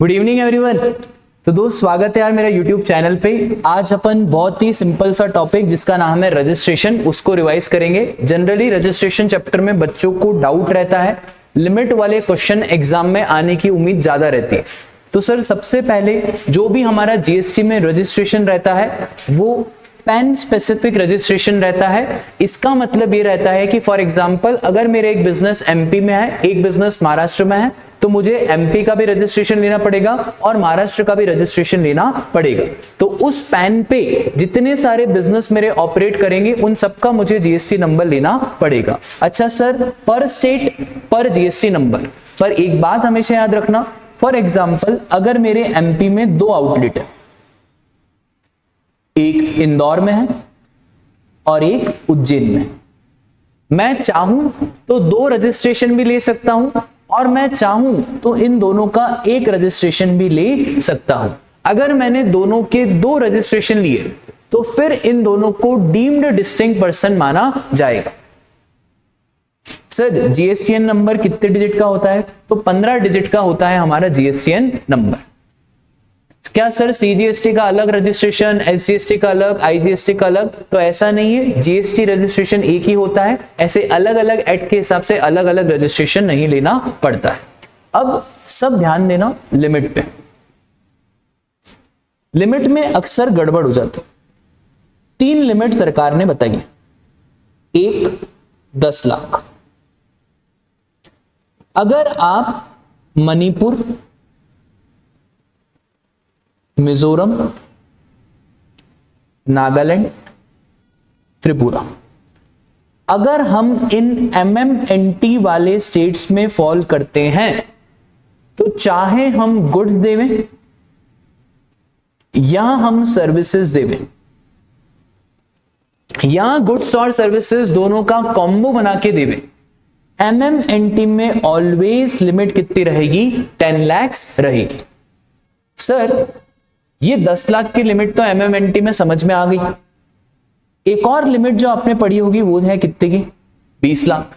Good evening everyone. तो दोस्त स्वागत है यार मेरा यूट्यूब चैनल पे। आज अपन बहुत ही सिंपल सा टॉपिक जिसका नाम है रजिस्ट्रेशन, उसको रिवाइज करेंगे। जनरली रजिस्ट्रेशन चैप्टर में बच्चों को डाउट रहता है, लिमिट वाले क्वेश्चन एग्जाम में आने की उम्मीद ज्यादा रहती है। तो सर सबसे पहले जो भी हमारा जीएसटी में रजिस्ट्रेशन रहता है वो पैन स्पेसिफिक रजिस्ट्रेशन रहता है। इसका मतलब ये रहता है कि फॉर एग्जांपल अगर मेरे एक बिजनेस एमपी में है, एक बिजनेस महाराष्ट्र में है, तो मुझे एमपी का भी रजिस्ट्रेशन लेना पड़ेगा और महाराष्ट्र का भी रजिस्ट्रेशन लेना पड़ेगा। तो उस पैन पे जितने सारे बिजनेस मेरे ऑपरेट करेंगे उन सबका मुझे जीएसटी नंबर लेना पड़ेगा। अच्छा सर, पर स्टेट पर जीएसटी नंबर। पर एक बात हमेशा याद रखना, फॉर एग्जांपल अगर मेरे एमपी में 2 आउटलेट है, एक इंदौर में है और एक उज्जैन में, मैं चाहूं तो 2 रजिस्ट्रेशन भी ले सकता हूं और मैं चाहूं तो इन दोनों का एक रजिस्ट्रेशन भी ले सकता हूं। अगर मैंने दोनों के 2 रजिस्ट्रेशन लिए तो फिर इन दोनों को डीम्ड डिस्टिंक्ट पर्सन माना जाएगा। सर जीएसटीएन नंबर कितने डिजिट का होता है? तो 15 डिजिट का होता है हमारा जीएसटीएन नंबर। क्या सर सीजीएसटी का अलग रजिस्ट्रेशन, एसजीएसटी का अलग, आईजीएसटी का अलग? तो ऐसा नहीं है, जीएसटी रजिस्ट्रेशन एक ही होता है। ऐसे अलग अलग एक्ट के हिसाब से अलग अलग रजिस्ट्रेशन नहीं लेना पड़ता है। अब सब ध्यान देना लिमिट पे। लिमिट में अक्सर गड़बड़ हो जाती है। 3 लिमिट सरकार ने बताई है। एक 10 लाख। अगर आप मणिपुर, मिजोरम, नागालैंड, त्रिपुरा, अगर हम इन एमएमएनटी वाले स्टेट्स में फॉल करते हैं तो चाहे हम गुड्स देवें या हम सर्विसेज देवें या गुड्स और सर्विसेज दोनों का कॉम्बो बना के देवें, एमएमएनटी में ऑलवेज लिमिट कितनी रहेगी? 10 लाख रहेगी। सर ये 10 लाख की लिमिट तो एमएमएनटी में समझ में आ गई। एक और लिमिट जो आपने पढ़ी होगी वो है कितने की? 20 लाख।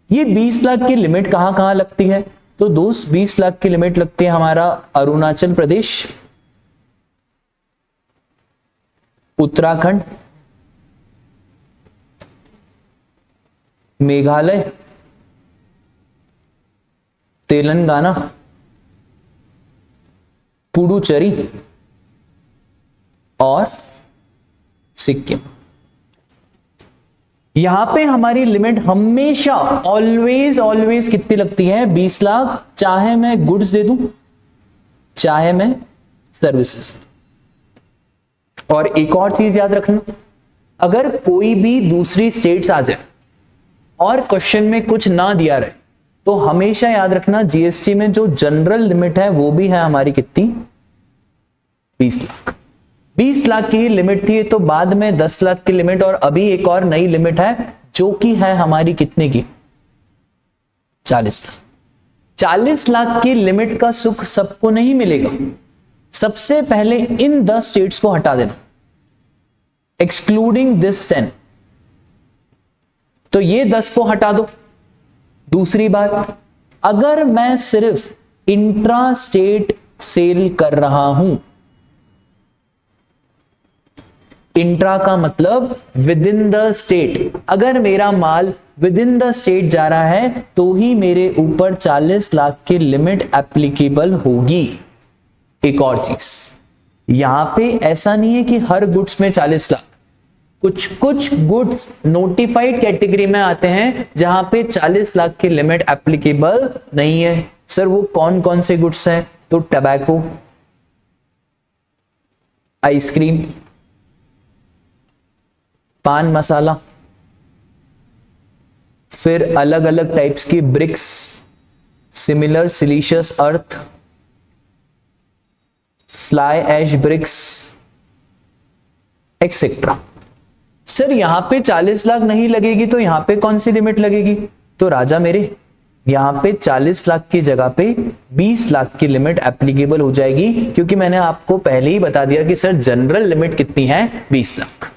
ये 20 लाख की लिमिट कहां कहां लगती है? तो दोस्त 20 लाख की लिमिट लगती है हमारा अरुणाचल प्रदेश, उत्तराखंड, मेघालय, तेलंगाना, पुडुचेरी और सिक्किम। यहां पे हमारी लिमिट हमेशा ऑलवेज कितनी लगती है? 20 लाख, चाहे मैं गुड्स दे दूं चाहे मैं सर्विसेज। और एक और चीज याद रखना, अगर कोई भी दूसरी स्टेट्स आ जाए और क्वेश्चन में कुछ ना दिया रहे तो हमेशा याद रखना जीएसटी में जो जनरल लिमिट है वो भी है हमारी कितनी? 20 लाख। 20 लाख की लिमिट थी तो बाद में 10 लाख की लिमिट और अभी एक और नई लिमिट है जो कि है हमारी कितने की? 40 लाख। 40 लाख की लिमिट का सुख सबको नहीं मिलेगा। सबसे पहले इन 10 स्टेट्स को हटा देना, एक्सक्लूडिंग दिस 10। तो ये 10 को हटा दो। दूसरी बात, अगर मैं सिर्फ इंट्रा स्टेट सेल कर रहा हूं, इंट्रा का मतलब विद इन द स्टेट, अगर मेरा माल विद इन द स्टेट जा रहा है तो ही मेरे ऊपर 40 लाख की लिमिट एप्लीकेबल होगी। एक और चीज, यहां पे ऐसा नहीं है कि हर गुड्स में 40 लाख, कुछ कुछ गुड्स नोटिफाइड कैटेगरी में आते हैं जहां पे 40 लाख की लिमिट एप्लीकेबल नहीं है। सर वो कौन कौन से गुड्स हैं? तो टबैको, आइसक्रीम, पान मसाला, फिर अलग अलग टाइप्स की bricks, similar siliceous earth, fly ash bricks etcetera. Sir यहां पे 40 लाख नहीं लगेगी तो यहां पे कौन सी लिमिट लगेगी? तो राजा मेरे यहां पे 40 लाख की जगह पे 20 लाख की लिमिट एप्लीकेबल हो जाएगी, क्योंकि मैंने आपको पहले ही बता दिया कि सर जनरल लिमिट कितनी है? 20 लाख।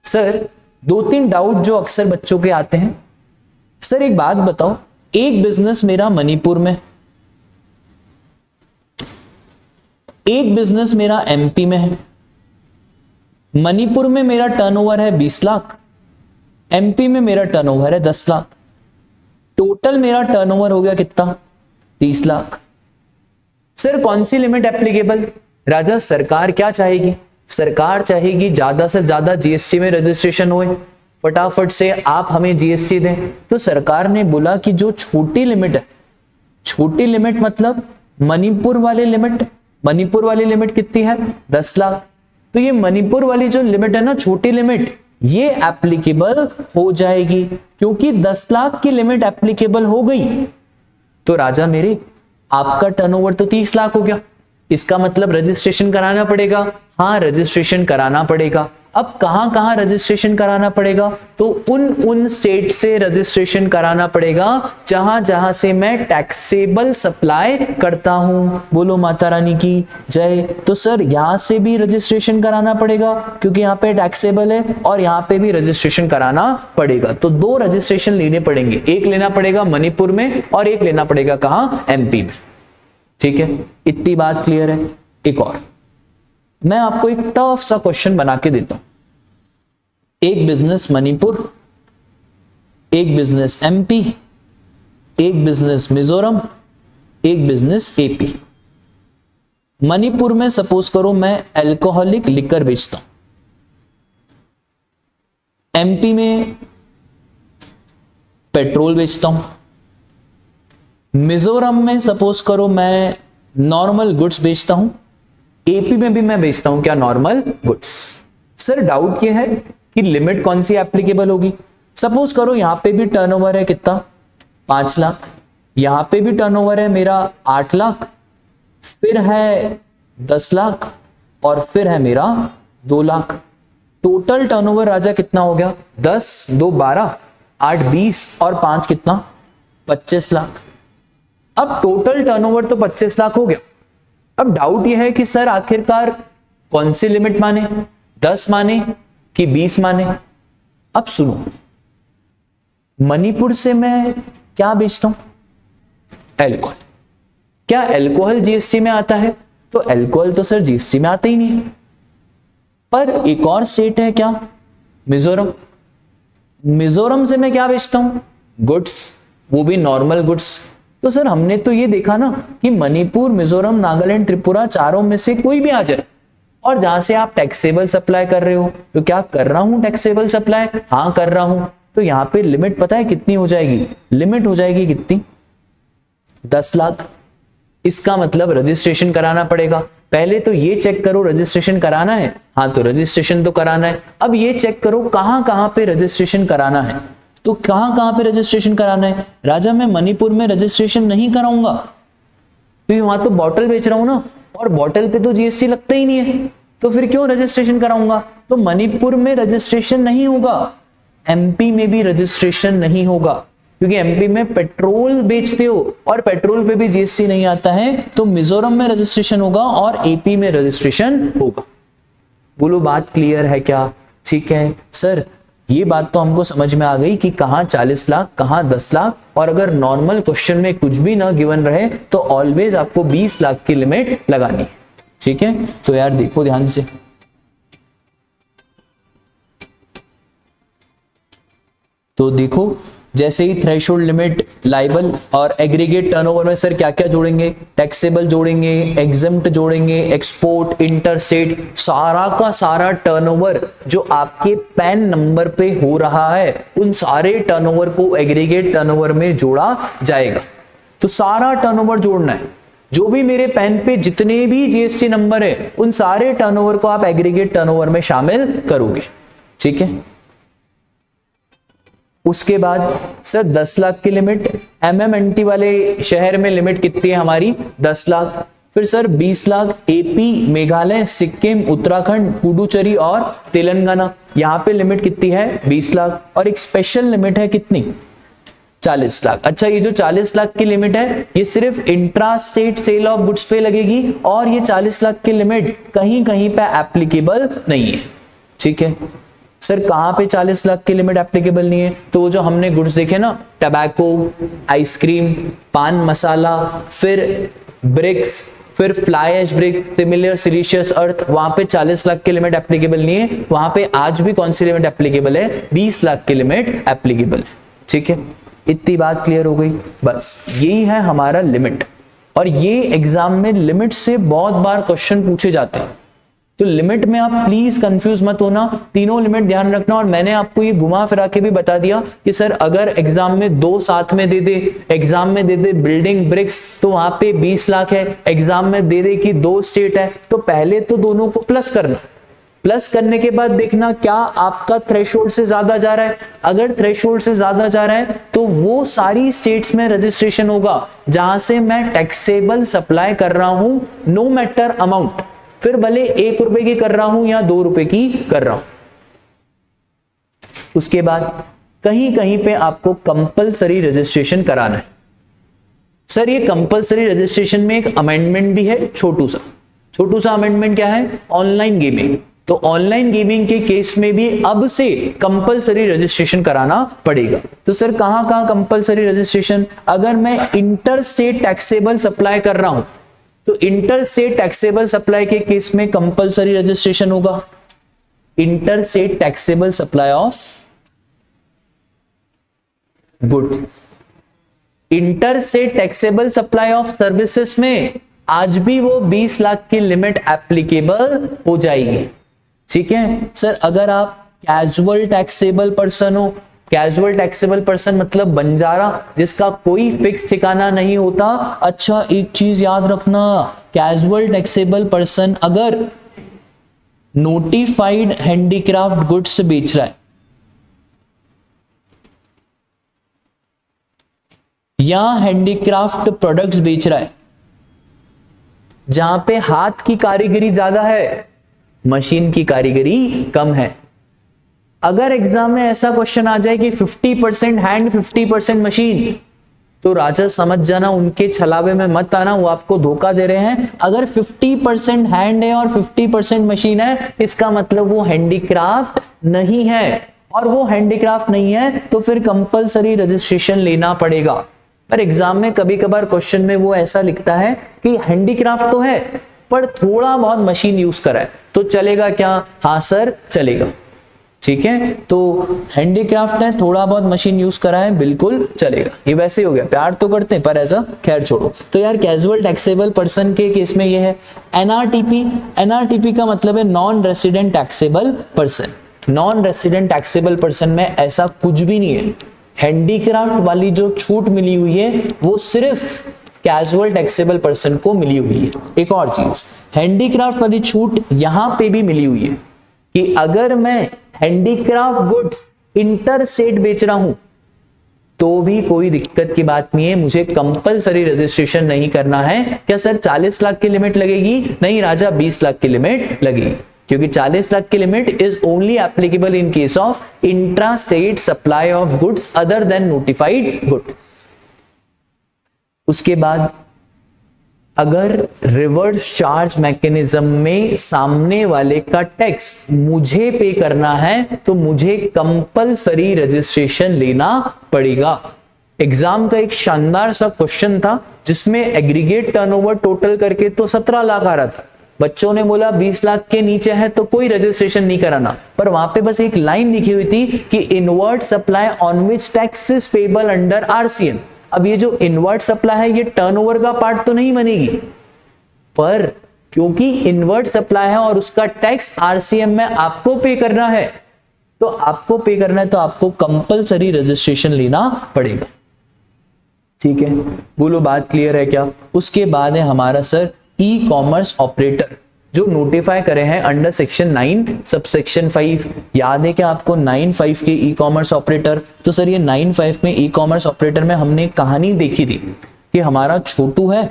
सर 2-3 डाउट जो अक्सर बच्चों के आते हैं, सर एक बात बताओ, एक बिजनेस मेरा मणिपुर में, एक बिजनेस मेरा एमपी में है, मणिपुर में मेरा टर्नओवर है 20 लाख, एमपी में मेरा टर्नओवर है 10 लाख, टोटल मेरा टर्नओवर हो गया कितना 30 लाख। सर कौन सी लिमिट एप्लीकेबल? राजा सरकार क्या चाहेगी? सरकार चाहेगी ज्यादा से ज्यादा जीएसटी में रजिस्ट्रेशन होए, फटाफट से आप हमें जीएसटी दें। तो सरकार ने बोला कि जो छोटी लिमिट है, छोटी लिमिट मतलब मणिपुर वाली लिमिट, मणिपुर वाली लिमिट कितनी है 10 लाख, तो ये मणिपुर वाली जो लिमिट है ना, छोटी लिमिट, ये एप्लीकेबल हो जाएगी। क्योंकि 10 लाख की लिमिट एप्लीकेबल हो गई तो राजा मेरे आपका टर्नओवर तो 30 लाख हो गया, इसका मतलब रजिस्ट्रेशन कराना पड़ेगा। हाँ रजिस्ट्रेशन कराना पड़ेगा। अब कहां कहां रजिस्ट्रेशन कराना पड़ेगा? तो उन स्टेट से रजिस्ट्रेशन कराना पड़ेगा जहां जहां से मैं टैक्सेबल सप्लाई करता हूं। बोलो माता रानी की जय। तो सर यहां से भी रजिस्ट्रेशन कराना पड़ेगा क्योंकि यहाँ पे टैक्सेबल है, और यहाँ पे भी रजिस्ट्रेशन कराना पड़ेगा। तो 2 रजिस्ट्रेशन लेने पड़ेंगे, एक लेना पड़ेगा मणिपुर में और एक लेना पड़ेगा कहां? एमपी में। ठीक है, इतनी बात क्लियर है। एक और मैं आपको एक टफ सा क्वेश्चन बना के देता हूं। एक बिजनेस मणिपुर, एक बिजनेस एमपी, एक बिजनेस मिजोरम, एक बिजनेस एपी। मणिपुर में सपोज करो मैं अल्कोहलिक लिकर बेचता हूं, एमपी में पेट्रोल बेचता हूं, मिजोरम में सपोज करो मैं नॉर्मल गुड्स बेचता हूं, एपी में भी मैं बेचता हूं क्या? Normal goods. सर डाउट ये है कि लिमिट कौन सी एप्लीकेबल होगी? सपोज करो यहां पे भी टर्नओवर है कितना 5 लाख, यहां पे भी टर्नओवर है मेरा 8 लाख, फिर है 10 लाख और फिर है मेरा 2 लाख। टोटल टर्नओवर राजा कितना हो गया? 10 2 12 8 20 और 5 कितना 25 लाख। अब टोटल टर्नओवर तो 25 लाख हो गया। अब डाउट यह है कि सर आखिरकार कौन सी लिमिट माने, 10 माने कि 20 माने? अब सुनो, मणिपुर से मैं क्या बेचता हूं? अल्कोहल। क्या अल्कोहल जीएसटी में आता है? तो अल्कोहल तो सर जीएसटी में आता ही नहीं है। पर एक और स्टेट है क्या? मिजोरम। मिजोरम से मैं क्या बेचता हूं? गुड्स, वो भी नॉर्मल गुड्स। तो सर हमने तो ये देखा ना कि मणिपुर, मिजोरम, नागालैंड, त्रिपुरा, चारों में से कोई भी आ जाए और जहां से आप टैक्सेबल सप्लाई कर रहे हो, तो क्या कर रहा हूं टैक्सेबल सप्लाई? हाँ कर रहा हूं। तो यहां पे लिमिट पता है कितनी हो जाएगी? लिमिट हो जाएगी कितनी? 10 लाख। इसका मतलब रजिस्ट्रेशन कराना पड़ेगा। पहले तो ये चेक करो रजिस्ट्रेशन कराना है, हाँ तो रजिस्ट्रेशन तो कराना है। अब ये चेक करो कहां कहां पे रजिस्ट्रेशन कराना है। तो कहां कहां पे रजिस्ट्रेशन कराना है? राजा मैं मणिपुर में रजिस्ट्रेशन नहीं कराऊंगा क्योंकि वहां तो बॉटल बेच रहा हूं ना, और बॉटल पे तो जीएसटी लगता ही नहीं है, तो फिर क्यों रजिस्ट्रेशन कराऊंगा? तो मणिपुर में रजिस्ट्रेशन नहीं होगा, एमपी में भी रजिस्ट्रेशन नहीं होगा क्योंकि एमपी में पेट्रोल बेचते हो और पेट्रोल पे भी जीएसटी नहीं आता है। तो मिजोरम में रजिस्ट्रेशन होगा और एपी में रजिस्ट्रेशन होगा। बोलो बात क्लियर है क्या? ठीक है सर, ये बात तो हमको समझ में आ गई कि कहां 40 लाख, कहां 10 लाख, और अगर नॉर्मल क्वेश्चन में कुछ भी ना गिवन रहे तो ऑलवेज आपको 20 लाख की लिमिट लगानी है। ठीक है, तो यार देखो ध्यान से, तो देखो जैसे ही थ्रेशोल्ड लिमिट, लाइबल और एग्रीगेट टर्नओवर में सर क्या क्या जोड़ेंगे? टैक्सेबल जोड़ेंगे, एग्जम्प्ट जोड़ेंगे, एक्सपोर्ट, इंटरस्टेट, सारा का सारा टर्नओवर जो आपके पैन नंबर पे हो रहा है उन सारे टर्नओवर को एग्रीगेट टर्नओवर में जोड़ा जाएगा। तो सारा टर्नओवर जोड़ना है, जो भी मेरे पैन पे जितने भी जीएसटी नंबर है उन सारे टर्नओवर को आप एग्रीगेट टर्नओवर में शामिल करोगे। ठीक है, उसके बाद सर 10 लाख की लिमिट, एमएमएनटी वाले शहर में लिमिट कितनी है हमारी? 10 लाख। फिर सर 20 लाख एपी, मेघालय, सिक्किम, उत्तराखंड, पुडुचेरी और तेलंगाना, यहाँ पे लिमिट कितनी है? 20 लाख। और एक स्पेशल लिमिट है कितनी? 40 लाख। अच्छा, ये जो 40 लाख की लिमिट है ये सिर्फ intra state sale of goods पे लगेगी और ये 40 लाख की लिमिट कहीं कहीं पे एप्लीकेबल नहीं है। ठीक है सर, कहां पे 40 लाख की लिमिट एप्लीकेबल नहीं है? तो वो जो हमने गुड्स देखे ना, टबैको, आइसक्रीम, पान मसाला, फिर ब्रिक्स, फिर fly ash bricks, similar siliceous earth, वहां पे 40 लाख की लिमिट एप्लीकेबल नहीं है, वहां पे आज भी कौन सी लिमिट एप्लीकेबल है, 20 लाख की लिमिट एप्लीकेबल। ठीक है, इतनी बात क्लियर हो गई। बस यही है हमारा लिमिट, और ये एग्जाम में लिमिट से बहुत बार क्वेश्चन पूछे जाते हैं, तो लिमिट में आप प्लीज कंफ्यूज मत होना, तीनों लिमिट ध्यान रखना। और मैंने आपको ये घुमा फिरा के भी बता दिया कि सर अगर एग्जाम में 2 साथ में दे दे, एग्जाम में दे दे बिल्डिंग ब्रिक्स तो वहां पे 20 लाख है, एग्जाम में दे दे कि 2 स्टेट है, तो पहले तो दोनों को प्लस करना, प्लस करने के बाद देखना क्या आपका थ्रेशोल्ड से ज्यादा जा रहा है। अगर थ्रेशोल्ड से ज्यादा जा रहा है तो वो सारी स्टेट्स में रजिस्ट्रेशन होगा जहां से मैं टैक्सेबल सप्लाई कर रहा हूं, नो मैटर अमाउंट, फिर भले 1 रुपए की कर रहा हूं या 2 रुपए की कर रहा हूं। उसके बाद कहीं कहीं पे आपको कंपलसरी रजिस्ट्रेशन कराना है। सर ये कंपलसरी रजिस्ट्रेशन में एक अमेंडमेंट भी है, छोटू सा अमेंडमेंट क्या है, ऑनलाइन गेमिंग। तो ऑनलाइन गेमिंग के केस में भी अब से कंपलसरी रजिस्ट्रेशन कराना पड़ेगा। तो सर कहां कहां कंपलसरी रजिस्ट्रेशन, अगर मैं इंटर स्टेट टैक्सेबल सप्लाई कर रहा हूं तो इंटर स्टेट टैक्सेबल सप्लाई के केस में कंपलसरी रजिस्ट्रेशन होगा। Inter state taxable supply of good, inter state taxable supply of services में आज भी वो 20 लाख की लिमिट एप्लीकेबल हो जाएगी। ठीक है सर, अगर आप कैजुअल टैक्सेबल पर्सन हो, कैजुअल टैक्सेबल पर्सन मतलब बंजारा जिसका कोई फिक्स ठिकाना नहीं होता। अच्छा एक चीज याद रखना, कैजुअल टैक्सेबल पर्सन अगर नोटिफाइड हैंडीक्राफ्ट गुड्स बेच रहा है या हैंडीक्राफ्ट प्रोडक्ट्स बेच रहा है जहां पे हाथ की कारीगरी ज्यादा है, मशीन की कारीगरी कम है, अगर एग्जाम में ऐसा क्वेश्चन आ जाए कि 50% हैंड 50% मशीन, तो राजा समझ जाना उनके छलावे में मत आना, वो आपको धोखा दे रहे हैं। अगर 50% हैंड है और 50% मशीन है, इसका मतलब वो हैंडीक्राफ्ट नहीं है, और वो हैंडीक्राफ्ट नहीं है तो फिर कंपलसरी रजिस्ट्रेशन लेना पड़ेगा। पर एग्जाम में कभी कभार क्वेश्चन में वो ऐसा लिखता है कि हैंडीक्राफ्ट तो है पर थोड़ा बहुत मशीन यूज करा है, तो चलेगा क्या, हाँ सर चलेगा। ठीक है, तो हैंडीक्राफ्ट है, थोड़ा बहुत मशीन यूज करा है, बिल्कुल चलेगा। ये वैसे हो गया, प्यार तो करते हैं पर ऐसा, खैर छोड़ो। तो यार कैजुअल टैक्सेबल पर्सन के केस में ये है एनआरटीपी। एनआरटीपी का मतलब है non resident taxable person. Non resident taxable person में ऐसा कुछ भी नहीं है। हैंडीक्राफ्ट वाली जो छूट मिली हुई है वो सिर्फ कैजुअल टैक्सेबल पर्सन को मिली हुई है। एक और चीज, हैंडीक्राफ्ट वाली छूट यहां पे भी मिली हुई है कि अगर मैं हैंडीक्राफ्ट गुड्स इंटर स्टेट बेच रहा हूं तो भी कोई दिक्कत की बात नहीं है, मुझे कंपलसरी रजिस्ट्रेशन नहीं करना है। क्या सर 40 लाख की लिमिट लगेगी? नहीं राजा, 20 लाख की लिमिट लगेगी, क्योंकि 40 लाख की limit is only applicable in case of intra state supply of goods other than notified goods. उसके बाद अगर रिवर्स चार्ज मैकेनिज्म में सामने वाले का टैक्स मुझे पे करना है तो मुझे कंपलसरी रजिस्ट्रेशन लेना पड़ेगा। एग्जाम का एक शानदार सा क्वेश्चन था जिसमें एग्रीगेट टर्नओवर टोटल करके तो 17 लाख आ रहा था। बच्चों ने बोला 20 लाख के नीचे है तो कोई रजिस्ट्रेशन नहीं कराना, पर वहां पे बस एक लाइन लिखी हुई थी कि inward supply on which tax is payable under RCM. अब ये जो इनवर्ट सप्लाई है ये टर्नओवर का पार्ट तो नहीं बनेगी, पर क्योंकि इनवर्ट सप्लाई है और उसका टैक्स आरसीएम में आपको पे करना है, तो आपको पे करना है तो आपको कंपलसरी रजिस्ट्रेशन लेना पड़ेगा। ठीक है, बोलो बात क्लियर है क्या? उसके बाद है हमारा सर ई कॉमर्स ऑपरेटर जो नोटिफाई करे हैं अंडर सेक्शन 9 सबसेक्शन 5। याद है क्या आपको 9(5) के ई कॉमर्स ऑपरेटर? तो सर ये 9(5) में ई कॉमर्स ऑपरेटर में हमने कहानी देखी थी कि हमारा छोटू है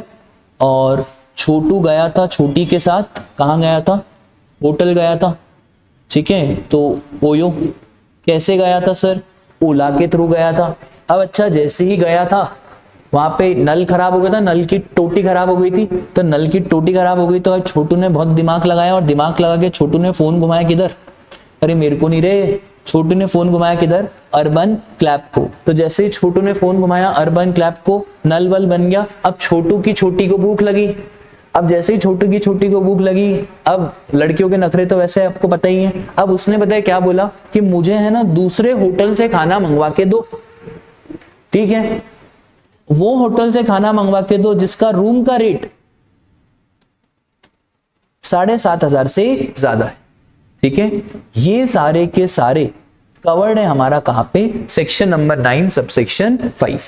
और छोटू गया था छोटी के साथ, कहाँ गया था? होटल गया था। ठीक है, तो ओयो कैसे गया था सर? ओला के थ्रू गया था। अब अच्छा जैसे ही गया था वहां पे नल खराब हो गया था, नल की टोटी खराब हो गई थी, तो नल की टोटी खराब हो गई तो छोटू ने बहुत दिमाग लगाया और दिमाग लगा के छोटू ने फोन घुमाया किधर? अरे मेरे को नहीं रे, छोटू ने फोन घुमाया किधर? अर्बन क्लैप को। तो जैसे ही छोटू ने फोन घुमाया अर्बन क्लैप को, नल वल बन गया। अब छोटू की छोटी को भूख लगी, अब जैसे ही छोटी को भूख लगी, अब लड़कियों के नखरे तो वैसे आपको पता ही है, अब उसने बताया क्या बोला कि मुझे है ना दूसरे होटल से खाना मंगवा के दो। ठीक है, वो होटल से खाना मंगवा के दो जिसका रूम का रेट 7,500 से ज्यादा है। ठीक है, ये सारे के सारे कवर्ड है हमारा कहां पे, सेक्शन नंबर 9 सबसेक्शन 5।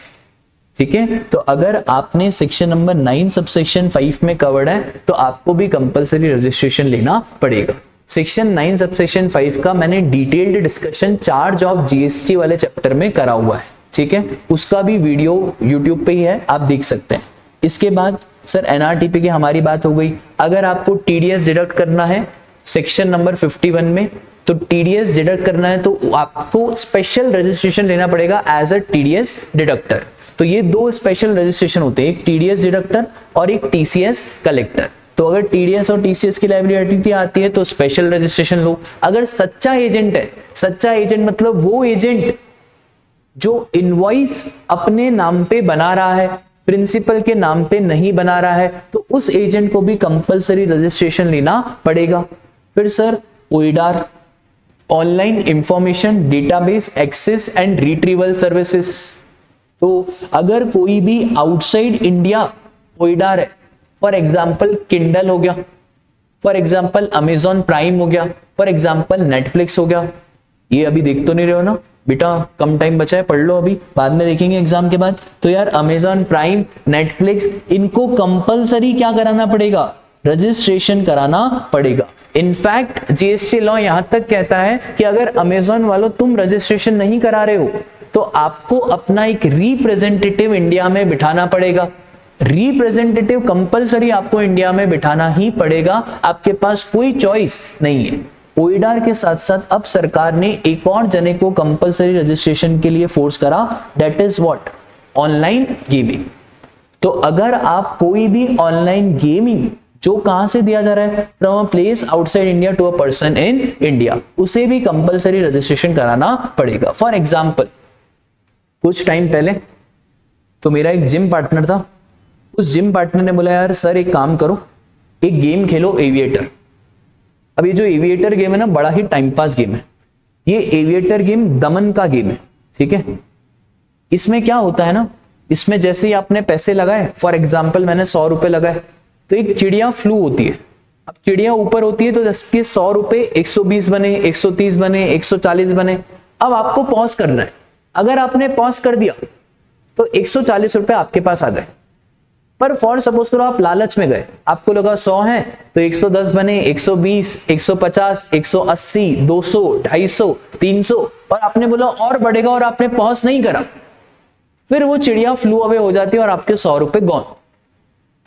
ठीक है, तो अगर आपने सेक्शन नंबर 9 सबसेक्शन 5 में कवर्ड है तो आपको भी कंपलसरी रजिस्ट्रेशन लेना पड़ेगा। सेक्शन 9 सबसेक्शन 5 का मैंने detailed discussion charge of GST वाले चैप्टर में करा हुआ है। ठीक है, उसका भी वीडियो यूट्यूब पे ही है, आप देख सकते हैं। इसके बाद सर एनआरटीपी की हमारी बात हो गई। अगर आपको टीडीएस डिडक्ट करना है सेक्शन नंबर 51 में, तो टीडीएस डिडक्ट करना है तो आपको स्पेशल रजिस्ट्रेशन लेना पड़ेगा एज अ टीडीएस डिडक्टर। तो ये दो स्पेशल रजिस्ट्रेशन होते हैं, एक टीडीएस डिडक्टर और एक टीसीएस कलेक्टर। तो अगर टीडीएस और टीसीएस की लायबिलिटी आती है तो स्पेशल रजिस्ट्रेशन लो। अगर सच्चा एजेंट है, सच्चा एजेंट मतलब वो एजेंट जो इनवॉइस अपने नाम पे बना रहा है, प्रिंसिपल के नाम पे नहीं बना रहा है, तो उस एजेंट को भी कंपलसरी रजिस्ट्रेशन लेना पड़ेगा। फिर sir OIDAR, online information database access and retrieval services. तो अगर कोई भी आउटसाइड इंडिया ओइडार है, फॉर एग्जाम्पल किंडल हो गया, फॉर एग्जाम्पल अमेजॉन प्राइम हो गया, फॉर एग्जाम्पल नेटफ्लिक्स हो गया, ये अभी देख तो नहीं रहे हो ना बेटा, कम टाइम बचा है, पढ़ लो, अभी बाद में देखेंगे एग्जाम के बाद। तो यार अमेजॉन प्राइम, नेटफ्लिक्स, इनको कंपलसरी क्या कराना पड़ेगा, रजिस्ट्रेशन कराना पड़ेगा। इनफैक्ट जीएसटी लॉ यहां तक कहता है कि अगर अमेजॉन वालों तुम रजिस्ट्रेशन नहीं करा रहे हो तो आपको अपना एक रिप्रेजेंटेटिव इंडिया में बिठाना पड़ेगा। रिप्रेजेंटेटिव कंपलसरी आपको इंडिया में बिठाना ही पड़ेगा, आपके पास कोई चॉइस नहीं है। ओइडार के साथ साथ अब सरकार ने एक और जने को कंपलसरी रजिस्ट्रेशन के लिए फोर्स करा, that is what, online gaming. तो अगर आप कोई भी ऑनलाइन गेमिंग जो कहां से दिया जा रहा है, from a place outside India to a person in India, उसे भी कंपलसरी रजिस्ट्रेशन कराना पड़ेगा। फॉर एग्जाम्पल कुछ टाइम पहले तो मेरा एक जिम पार्टनर था, उस जिम पार्टनर ने बोला यार सर एक काम करो, एक गेम खेलो एविएटर। अब ये जो एविएटर गेम है ना, बड़ा ही टाइम पास गेम है। ये एविएटर गेम दमन का गेम है। ठीक है, इसमें क्या होता है ना, इसमें जैसे ही आपने पैसे लगाए, फॉर एग्जाम्पल मैंने 100 रुपए लगाए, तो एक चिड़िया फ्लू होती है। अब चिड़िया ऊपर होती है तो जैसे 100 रुपए 120 बने, 130 बने, 140 बने। अब आपको पॉज करना है, अगर आपने पॉज कर दिया तो 140 रुपए आपके पास आ गए। पर फॉर सपोज करो आप लालच में गए, आपको लगा 100 है तो 110 बने, 120, 150, 180, 200, 250, 300, और आपने बोला और बढ़ेगा और आपने पॉज नहीं करा, फिर वो चिड़िया फ्लू अवे हो जाती है और आपके 100 रुपए गॉन।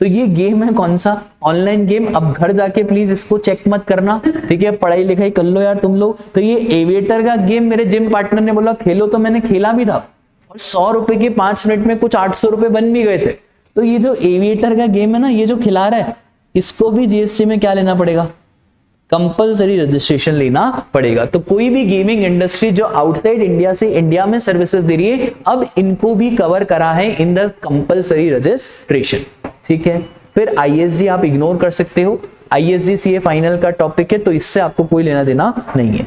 तो ये गेम है कौन सा, ऑनलाइन गेम। अब घर जाके प्लीज इसको चेक मत करना, ठीक है, पढ़ाई लिखाई कर लो यार तुम लोग। तो ये एविएटर का गेम मेरे जिम पार्टनर ने बोला खेलो, तो मैंने खेला भी था और 100 रुपए के 5 मिनट में कुछ 800 रुपए बन भी गए थे। तो ये जो एविएटर का गेम है ना, ये जो खिला रहा है, इसको भी जीएसटी में क्या लेना पड़ेगा, कंपलसरी रजिस्ट्रेशन लेना पड़ेगा। तो कोई भी गेमिंग इंडस्ट्री जो आउटसाइड इंडिया से इंडिया में सर्विसेज दे रही है, अब इनको भी कवर करा है इन द कंपलसरी रजिस्ट्रेशन। ठीक है, फिर आईएसजी आप इग्नोर कर सकते हो, आईएसजी सीए फाइनल का टॉपिक है, तो इससे आपको कोई लेना देना नहीं है।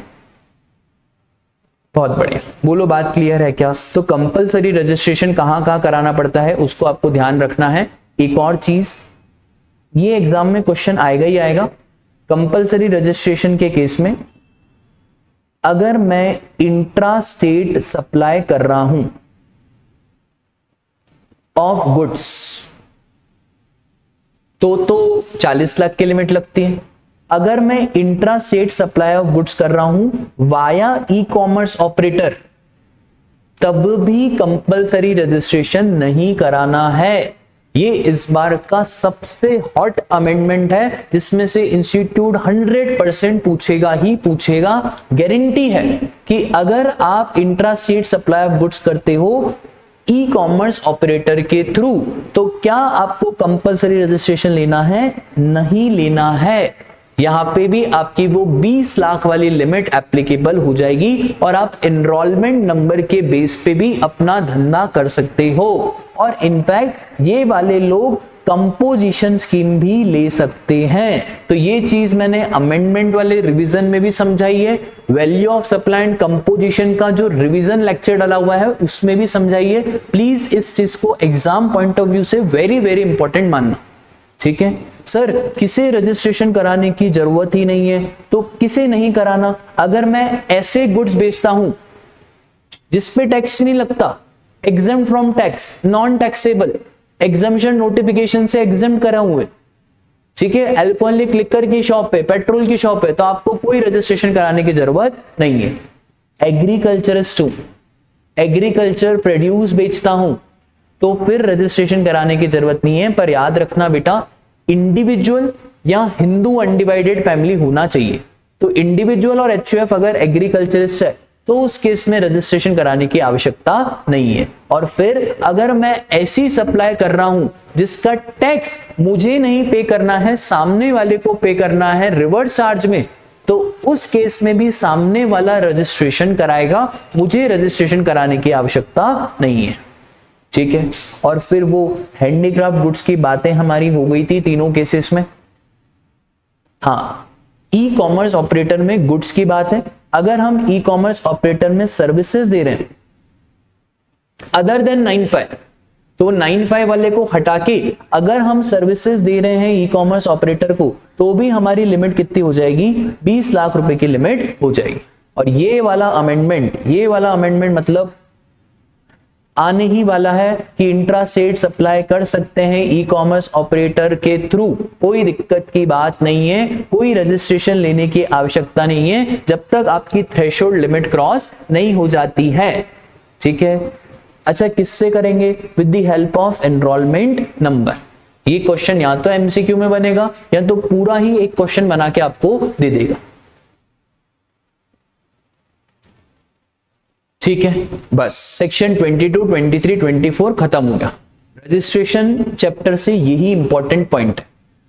बहुत बढ़िया, बोलो बात क्लियर है क्या। तो कंपलसरी रजिस्ट्रेशन कहां कहां कराना पड़ता है उसको आपको ध्यान रखना है। एक और चीज, ये एग्जाम में क्वेश्चन आएगा ही आएगा। कंपलसरी रजिस्ट्रेशन के केस में अगर मैं इंट्रा स्टेट सप्लाई कर रहा हूं ऑफ गुड्स तो 40 लाख की लिमिट लगती है। अगर मैं intra state supply of goods कर रहा हूं वाया ई कॉमर्स ऑपरेटर, तब भी कंपलसरी रजिस्ट्रेशन नहीं कराना है। ये इस बार का सबसे हॉट अमेंडमेंट है, जिसमें से इंस्टीट्यूट 100% पूछेगा ही पूछेगा। गारंटी है कि अगर आप intra state supply of goods करते हो ई कॉमर्स ऑपरेटर के थ्रू, तो क्या आपको कंपलसरी रजिस्ट्रेशन लेना है, नहीं लेना है। यहां पे भी आपकी वो 20 लाख वाली लिमिट एप्लीकेबल हो जाएगी और आप एनरोलमेंट नंबर के बेस पे भी अपना धंधा कर सकते हो। और इनफैक्ट ये वाले लोग कंपोजिशन स्कीम भी ले सकते हैं। तो ये चीज मैंने अमेंडमेंट वाले रिवीजन में भी समझाई है, value of supply and composition का जो रिवीजन लेक्चर डाला हुआ है उसमें भी समझाई है। प्लीज इस चीज को एग्जाम पॉइंट ऑफ व्यू से वेरी वेरी इंपॉर्टेंट मानना, ठीक है। सर किसे रजिस्ट्रेशन कराने की जरूरत ही नहीं है, तो किसे नहीं कराना? अगर मैं ऐसे गुड्स बेचता हूं जिसपे टैक्स नहीं लगता, exempt from tax, non taxable, exemption notification से एग्जेम्प्ट करा हुए, ठीक है, अल्कोहलिक लिकर की शॉप है, पेट्रोल की शॉप है, तो आपको कोई रजिस्ट्रेशन कराने की जरूरत नहीं है। एग्रीकल्चरिस्ट हूं, एग्रीकल्चर प्रोड्यूस बेचता हूं, तो फिर रजिस्ट्रेशन कराने की जरूरत नहीं है। पर याद रखना बेटा, इंडिविजुअल या हिंदू अनडिवाइडेड फैमिली होना चाहिए। तो इंडिविजुअल और एचयूएफ अगर एग्रीकल्चरिस्ट है तो उस केस में रजिस्ट्रेशन कराने की आवश्यकता नहीं है। और फिर अगर मैं ऐसी सप्लाई कर रहा हूं जिसका टैक्स मुझे नहीं पे करना है, सामने वाले को पे करना है रिवर्स चार्ज में, तो उस केस में भी सामने वाला रजिस्ट्रेशन कराएगा, मुझे रजिस्ट्रेशन कराने की आवश्यकता नहीं है, ठीक है। और फिर वो हैंडीक्राफ्ट गुड्स की बातें हमारी हो गई थी तीनों केसेस में। हाँ, ई कॉमर्स ऑपरेटर में गुड्स की बात है। अगर हम ई कॉमर्स ऑपरेटर में सर्विसेज दे रहे हैं अदर देन 95, तो 95 वाले को हटा के अगर हम सर्विसेज दे रहे हैं ई कॉमर्स ऑपरेटर को, तो भी हमारी लिमिट कितनी हो जाएगी? 20 लाख रुपए की लिमिट हो जाएगी। और ये वाला अमेंडमेंट मतलब आने ही वाला है कि इंट्रा स्टेट सप्लाई कर सकते हैं ई कॉमर्स ऑपरेटर के थ्रू, कोई दिक्कत की बात नहीं है, कोई रजिस्ट्रेशन लेने की आवश्यकता नहीं है जब तक आपकी थ्रेशोल्ड लिमिट क्रॉस नहीं हो जाती है, ठीक है। अच्छा, किससे करेंगे? With the help of enrolment number. ये क्वेश्चन या तो एमसीक्यू में बनेगा या तो पूरा ही एक क्वेश्चन बना के आपको दे देगा, ठीक है। बस सेक्शन 22, 23, 24 खत्म हो गया। रजिस्ट्रेशन चैप्टर से यही इंपॉर्टेंट पॉइंट है।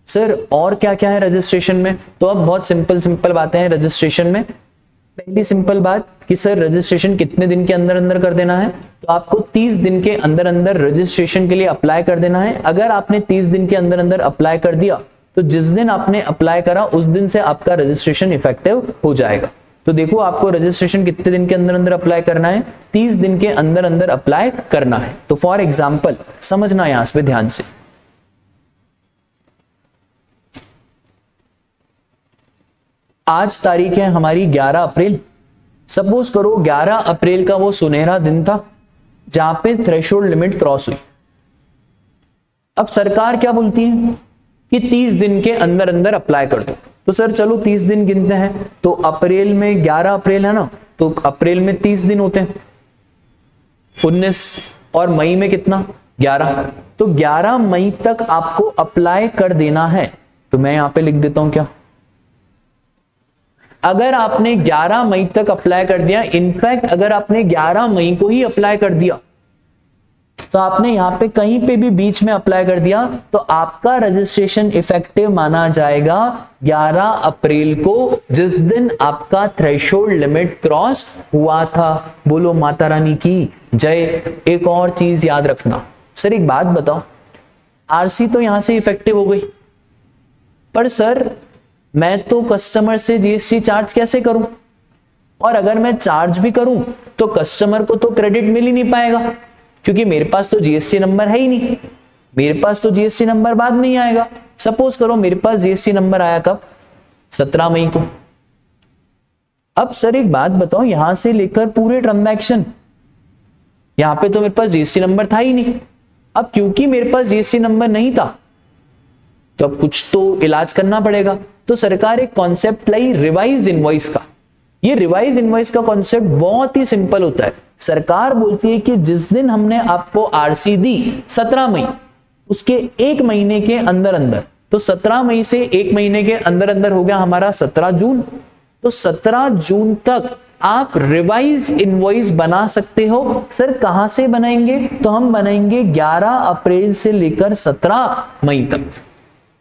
सर और क्या क्या है रजिस्ट्रेशन में? तो अब बहुत सिंपल बातें हैं रजिस्ट्रेशन में। पहली सिंपल बात कि सर रजिस्ट्रेशन कितने दिन के अंदर अंदर कर देना है? तो आपको 30 दिन के अंदर अंदर रजिस्ट्रेशन के लिए अप्लाई कर देना है। अगर आपने 30 दिन के अंदर अंदर अप्लाई कर दिया तो जिस दिन आपने अप्लाई करा उस दिन से आपका रजिस्ट्रेशन इफेक्टिव हो जाएगा। तो देखो आपको रजिस्ट्रेशन कितने दिन के अंदर अंदर अप्लाई करना है? 30 दिन के अंदर अंदर अप्लाई करना है। तो फॉर एग्जांपल समझना यहां पे ध्यान से, आज तारीख है हमारी 11 अप्रैल। सपोज करो 11 अप्रैल का वो सुनहरा दिन था जहां पे थ्रेशोल्ड लिमिट क्रॉस हुई। अब सरकार क्या बोलती है कि 30 दिन के अंदर अंदर अप्लाई कर दो। तो सर चलो 30 दिन गिनते हैं। तो अप्रैल में 11 अप्रैल है ना, तो अप्रैल में 30 दिन होते हैं, 19, और मई में कितना? 11। तो 11 मई तक आपको अप्लाई कर देना है। तो मैं यहां पे लिख देता हूं क्या, अगर आपने 11 मई तक अप्लाई कर दिया, इनफैक्ट अगर आपने 11 मई को ही अप्लाई कर दिया तो आपने यहां पे कहीं पे भी बीच में अप्लाई कर दिया तो आपका रजिस्ट्रेशन इफेक्टिव माना जाएगा 11 अप्रैल को, जिस दिन आपका थ्रेशोल्ड लिमिट क्रॉस हुआ था। बोलो माता रानी की जय। एक और चीज याद रखना, सर एक बात बताओ, आरसी तो यहां से इफेक्टिव हो गई, पर सर मैं तो कस्टमर से जीएसटी चार्ज कैसे करूं? और अगर मैं चार्ज भी करूं तो कस्टमर को तो क्रेडिट मिल ही नहीं पाएगा, क्योंकि मेरे पास तो जीएसटी नंबर है ही नहीं। मेरे पास तो जीएसटी नंबर बाद में ही आएगा। सपोज करो मेरे पास जीएसटी नंबर आया कब? 17 मई को। अब सर एक बात बताओ, यहां से लेकर पूरे ट्रांजैक्शन, यहां पे तो मेरे पास जीएसटी नंबर था ही नहीं। अब क्योंकि मेरे पास जीएसटी नंबर नहीं था तो अब कुछ तो इलाज करना पड़ेगा। तो सरकार एक कॉन्सेप्ट लाई रिवाइज इनवॉइस का। ये रिवाइज इनवॉइस का कॉन्सेप्ट बहुत ही सिंपल होता है। सरकार बोलती है कि जिस दिन हमने आपको आरसी दी 17 मई, उसके एक महीने के अंदर अंदर, तो 17 मई से एक महीने के अंदर अंदर हो गया हमारा 17 जून। तो 17 जून तक आप रिवाइज इनवॉइस बना सकते हो। सर कहां से बनाएंगे? तो हम बनाएंगे 11 अप्रैल से लेकर 17 मई तक,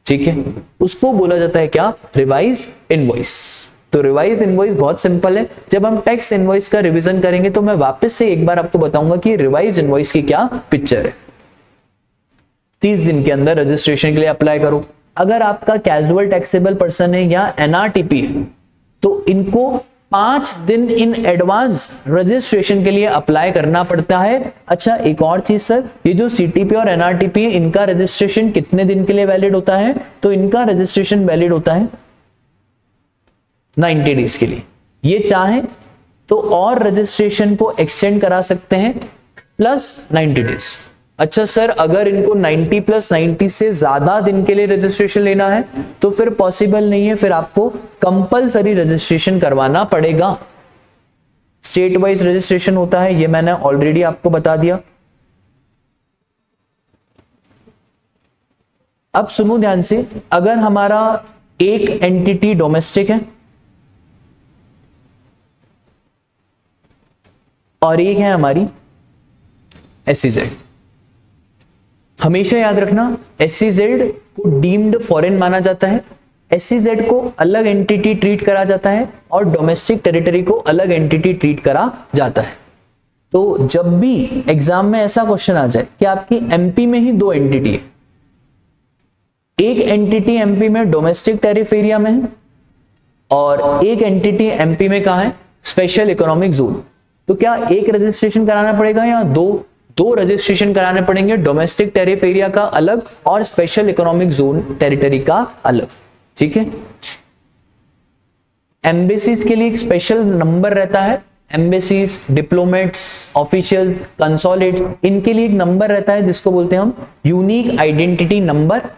ठीक है। उसको बोला जाता है क्या? Revise invoice. तो रिवाइज इनवॉइस बहुत सिंपल है। जब हम टैक्स इनवॉइस का रिवीजन करेंगे तो मैं वापस से एक बार आपको बताऊंगा कि रिवाइज इनवॉइस की क्या पिक्चर है। 30 दिन के अंदर रजिस्ट्रेशन के लिए अप्लाई करो। अगर आपका कैजुअल टैक्सेबल पर्सन है या एनआरटीपी है तो इनको 5 दिन इन एडवांस रजिस्ट्रेशन के लिए अप्लाई करना पड़ता है। अच्छा, एक और चीज सर, ये जो सीटीपी और एनआरटीपी है इनका रजिस्ट्रेशन कितने दिन के लिए वैलिड होता है? तो इनका रजिस्ट्रेशन वैलिड होता है 90 डेज के लिए। ये चाहे तो और रजिस्ट्रेशन को एक्सटेंड करा सकते हैं प्लस 90 डेज। अच्छा सर, अगर इनको 90 प्लस 90 से ज्यादा दिन के लिए रजिस्ट्रेशन लेना है तो फिर पॉसिबल नहीं है, फिर आपको कंपलसरी रजिस्ट्रेशन करवाना पड़ेगा। स्टेट वाइज रजिस्ट्रेशन होता है, ये मैंने ऑलरेडी आपको बता दिया। अब सुनो ध्यान से, अगर हमारा एक एंटिटी डोमेस्टिक है और एक है हमारी एसईजेड, हमेशा याद रखना एसईजेड को डीम्ड फॉरेन माना जाता है, एसईजेड को अलग एंटिटी ट्रीट करा जाता है और डोमेस्टिक टेरिटरी को अलग एंटिटी ट्रीट करा जाता है। तो जब भी एग्जाम में ऐसा क्वेश्चन आ जाए कि आपकी एमपी में ही 2 एंटिटी है, एक एंटिटी एमपी में डोमेस्टिक टैरिफ एरिया में है और एक एंटिटी एमपी में कहां है? स्पेशल इकोनॉमिक जोन, तो क्या एक रजिस्ट्रेशन कराना पड़ेगा या दो रजिस्ट्रेशन कराने पड़ेंगे? डोमेस्टिक टैरिफ एरिया का अलग और स्पेशल इकोनॉमिक जोन टेरिटरी का अलग। ठीक है। एम्बेसीज के लिए एक स्पेशल नंबर रहता है, एम्बेसीज, डिप्लोमेट्स, ऑफिशियल्स, कंसोलेट्स, इनके लिए एक नंबर रहता है जिसको बोलते हैं हम यूनिक आइडेंटिटी नंबर।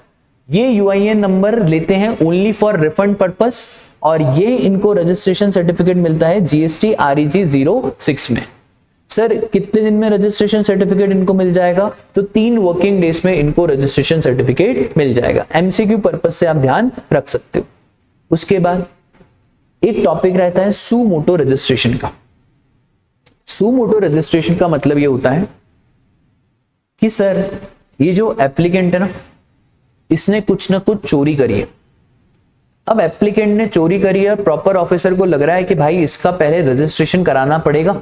ये यूआईएन नंबर लेते हैं ओनली फॉर रिफंड पर्पस और ये इनको रजिस्ट्रेशन सर्टिफिकेट मिलता है जीएसटी REG 06 में। सर कितने दिन में रजिस्ट्रेशन सर्टिफिकेट इनको मिल जाएगा? तो 3 वर्किंग डेज में इनको रजिस्ट्रेशन सर्टिफिकेट मिल जाएगा। एमसीक्यू पर्पस से आप ध्यान रख सकते हो। उसके बाद एक टॉपिक रहता है सू मोटो रजिस्ट्रेशन का। सू मोटो रजिस्ट्रेशन का मतलब ये होता है कि सर ये जो एप्लीकेंट है ना, इसने कुछ ना कुछ चोरी करी है। अब एप्लीकेंट ने चोरी करी है, प्रॉपर ऑफिसर को लग रहा है कि भाई इसका पहले रजिस्ट्रेशन कराना पड़ेगा,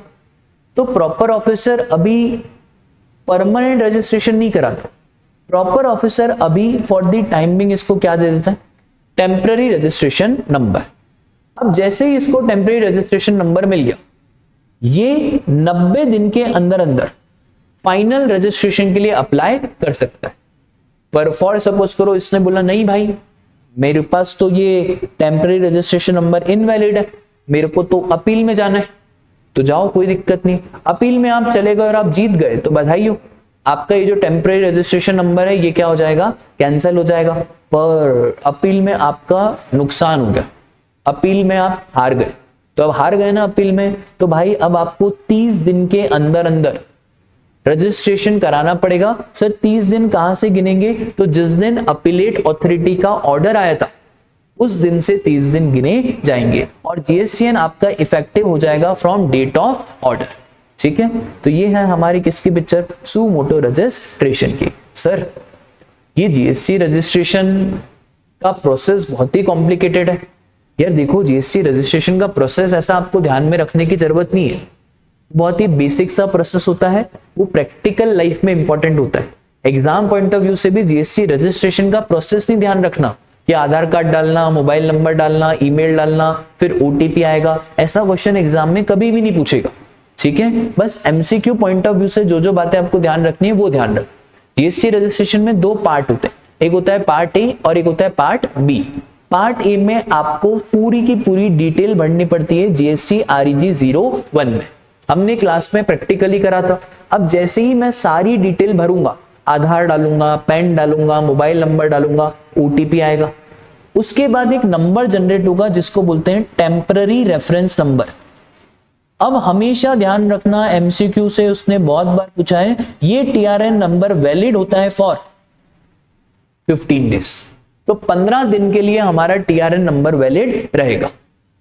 तो प्रॉपर ऑफिसर अभी परमानेंट रजिस्ट्रेशन नहीं कराता। प्रॉपर ऑफिसर अभी फॉर द टाइम बिंग इसको क्या दे देता है? Temporary registration number. अब जैसे ही इसको टेम्पररी रजिस्ट्रेशन नंबर मिल गया, ये 90 दिन के अंदर अंदर फाइनल रजिस्ट्रेशन के लिए अप्लाई कर सकता है। पर फॉर सपोज करो इसने बोला नहीं भाई मेरे पास तो ये टेम्पररी रजिस्ट्रेशन नंबर इनवैलिड है, मेरे को तो अपील में जाना है, तो जाओ कोई दिक्कत नहीं। अपील में आप चले गए और आप जीत गए तो बधाई हो, आपका ये जो टेम्पररी रजिस्ट्रेशन नंबर है ये क्या हो जाएगा? कैंसिल हो जाएगा। पर अपील में आपका नुकसान हो गया, अपील में आप हार गए, तो अब हार गए ना अपील में, तो भाई अब आपको 30 दिन के अंदर अंदर रजिस्ट्रेशन कराना पड़ेगा। सर 30 दिन कहां से गिनेंगे? तो जिस दिन अपीलेट अथॉरिटी का ऑर्डर आया था उस दिन से 30 दिन गिने जाएंगे और जीएसटीएन आपका इफेक्टिव हो जाएगा फ्रॉम डेट ऑफ ऑर्डर। ठीक है, तो ये है हमारी किसकी पिक्चर? सू मोटो रजिस्ट्रेशन की। सर ये जीएसटी रजिस्ट्रेशन का प्रोसेस बहुत ही कॉम्प्लिकेटेड है। यार देखो, जीएसटी रजिस्ट्रेशन का प्रोसेस ऐसा आपको ध्यान में रखने की जरूरत नहीं है, बहुत ही बेसिक सा प्रोसेस होता है, वो प्रैक्टिकल लाइफ में इंपॉर्टेंट होता है। एग्जाम पॉइंट ऑफ व्यू से भी जीएसटी रजिस्ट्रेशन का प्रोसेस नहीं ध्यान रखना कि आधार कार्ड डालना, मोबाइल नंबर डालना, ईमेल डालना, फिर ओटीपी आएगा, ऐसा क्वेश्चन एग्जाम में कभी भी नहीं पूछेगा। ठीक है, बस एमसीक्यू पॉइंट ऑफ व्यू से जो जो बातें आपको ध्यान रखनी है वो ध्यान रख। जीएसटी रजिस्ट्रेशन में 2 पार्ट होते हैं, एक होता है पार्ट ए और एक होता है पार्ट बी। पार्ट ए में आपको पूरी की पूरी डिटेल भरनी पड़ती है जीएसटी REG 01 में, हमने क्लास में प्रैक्टिकली करा था। अब जैसे ही मैं सारी डिटेल भरूंगा, आधार डालूंगा, पैन डालूंगा, मोबाइल नंबर डालूंगा, ओटीपी आएगा, उसके बाद एक नंबर जनरेट होगा जिसको बोलते हैं टेम्पररी रेफरेंस नंबर। अब हमेशा ध्यान रखना, एमसीक्यू से उसने बहुत बार पूछा है, ये टीआरएन नंबर वैलिड होता है फॉर 15 डेज, तो 15 दिन के लिए हमारा टीआरएन नंबर वैलिड रहेगा।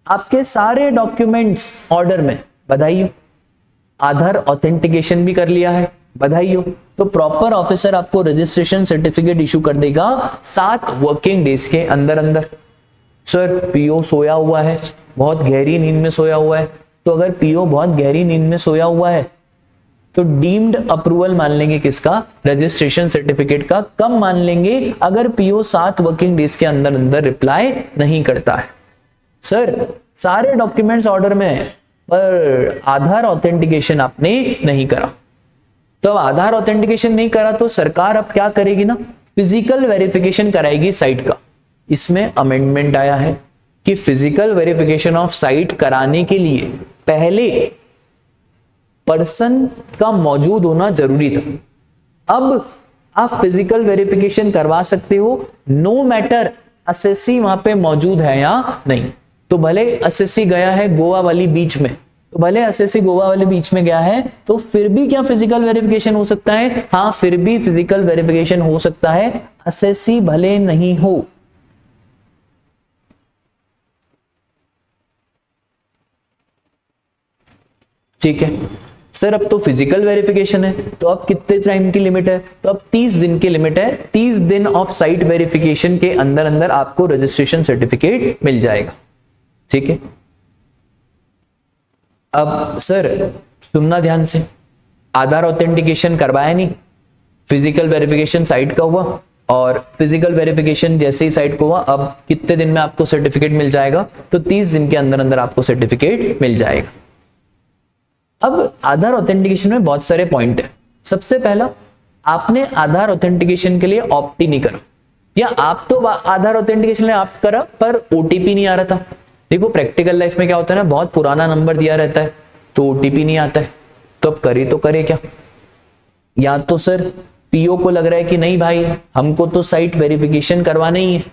आपके सारे डॉक्यूमेंट्स ऑर्डर में, बधाई हो। आधार ऑथेंटिकेशन भी कर लिया है, बधाई हो। तो प्रॉपर ऑफिसर आपको रजिस्ट्रेशन सर्टिफिकेट इशू कर देगा 7 वर्किंग डेज के अंदर अंदर। सर पीओ सोया हुआ है, बहुत गहरी नींद में सोया हुआ है, तो अगर पीओ बहुत गहरी नींद में सोया हुआ है तो डीम्ड अप्रूवल मान लेंगे किसका, रजिस्ट्रेशन सर्टिफिकेट का। कब मान लेंगे, अगर पीओ 7 वर्किंग डेज के अंदर अंदर रिप्लाई नहीं करता है। सर सारे डॉक्यूमेंट्स ऑर्डर में है पर आधार ऑथेंटिकेशन आपने नहीं करा, तो अब आधार ऑथेंटिकेशन नहीं करा तो सरकार अब क्या करेगी ना, फिजिकल वेरिफिकेशन कराएगी साइट का। इसमें अमेंडमेंट आया है कि फिजिकल वेरिफिकेशन ऑफ साइट कराने के लिए पहले पर्सन का मौजूद होना जरूरी था। अब आप फिजिकल वेरिफिकेशन करवा सकते हो, नो मैटर एसएससी वहां पे मौजूद है या नहीं। तो भले एसएससी गया है गोवा वाली बीच में, तो भले एसएससी गोवा वाले बीच में गया है तो फिर भी क्या फिजिकल वेरिफिकेशन हो सकता है, हाँ फिर भी फिजिकल वेरिफिकेशन हो सकता है, एसएससी भले नहीं हो। ठीक है सर, अब तो फिजिकल वेरिफिकेशन है तो अब कितने टाइम की लिमिट है, तो अब 30 दिन की लिमिट है। 30 दिन ऑफ साइट वेरिफिकेशन के अंदर अंदर आपको रजिस्ट्रेशन सर्टिफिकेट मिल जाएगा। ठीक है, अब सर सुनना ध्यान से, आधार ऑथेंटिकेशन करवाया नहीं, फिजिकल वेरिफिकेशन साइट का हुआ और फिजिकल वेरिफिकेशन जैसे ही साइट को हुआ, अब कितने दिन में आपको सर्टिफिकेट मिल जाएगा, तो 30 दिन के अंदर अंदर आपको सर्टिफिकेट मिल जाएगा। अब आधार ऑथेंटिकेशन में बहुत सारे पॉइंट है। सबसे पहला, आपने आधार ऑथेंटिकेशन के लिए ऑप्ट ही नहीं करा, या आप तो आधार ऑथेंटिकेशन लिए ऑप्ट करा पर ओटीपी नहीं आ रहा था। देखो प्रैक्टिकल लाइफ में क्या होता है ना, बहुत पुराना नंबर दिया रहता है तो ओटीपी नहीं आता है, तो अब करे तो करे क्या। या तो सर पीओ को लग रहा है कि नहीं भाई हमको तो साइट वेरिफिकेशन करवाना ही है,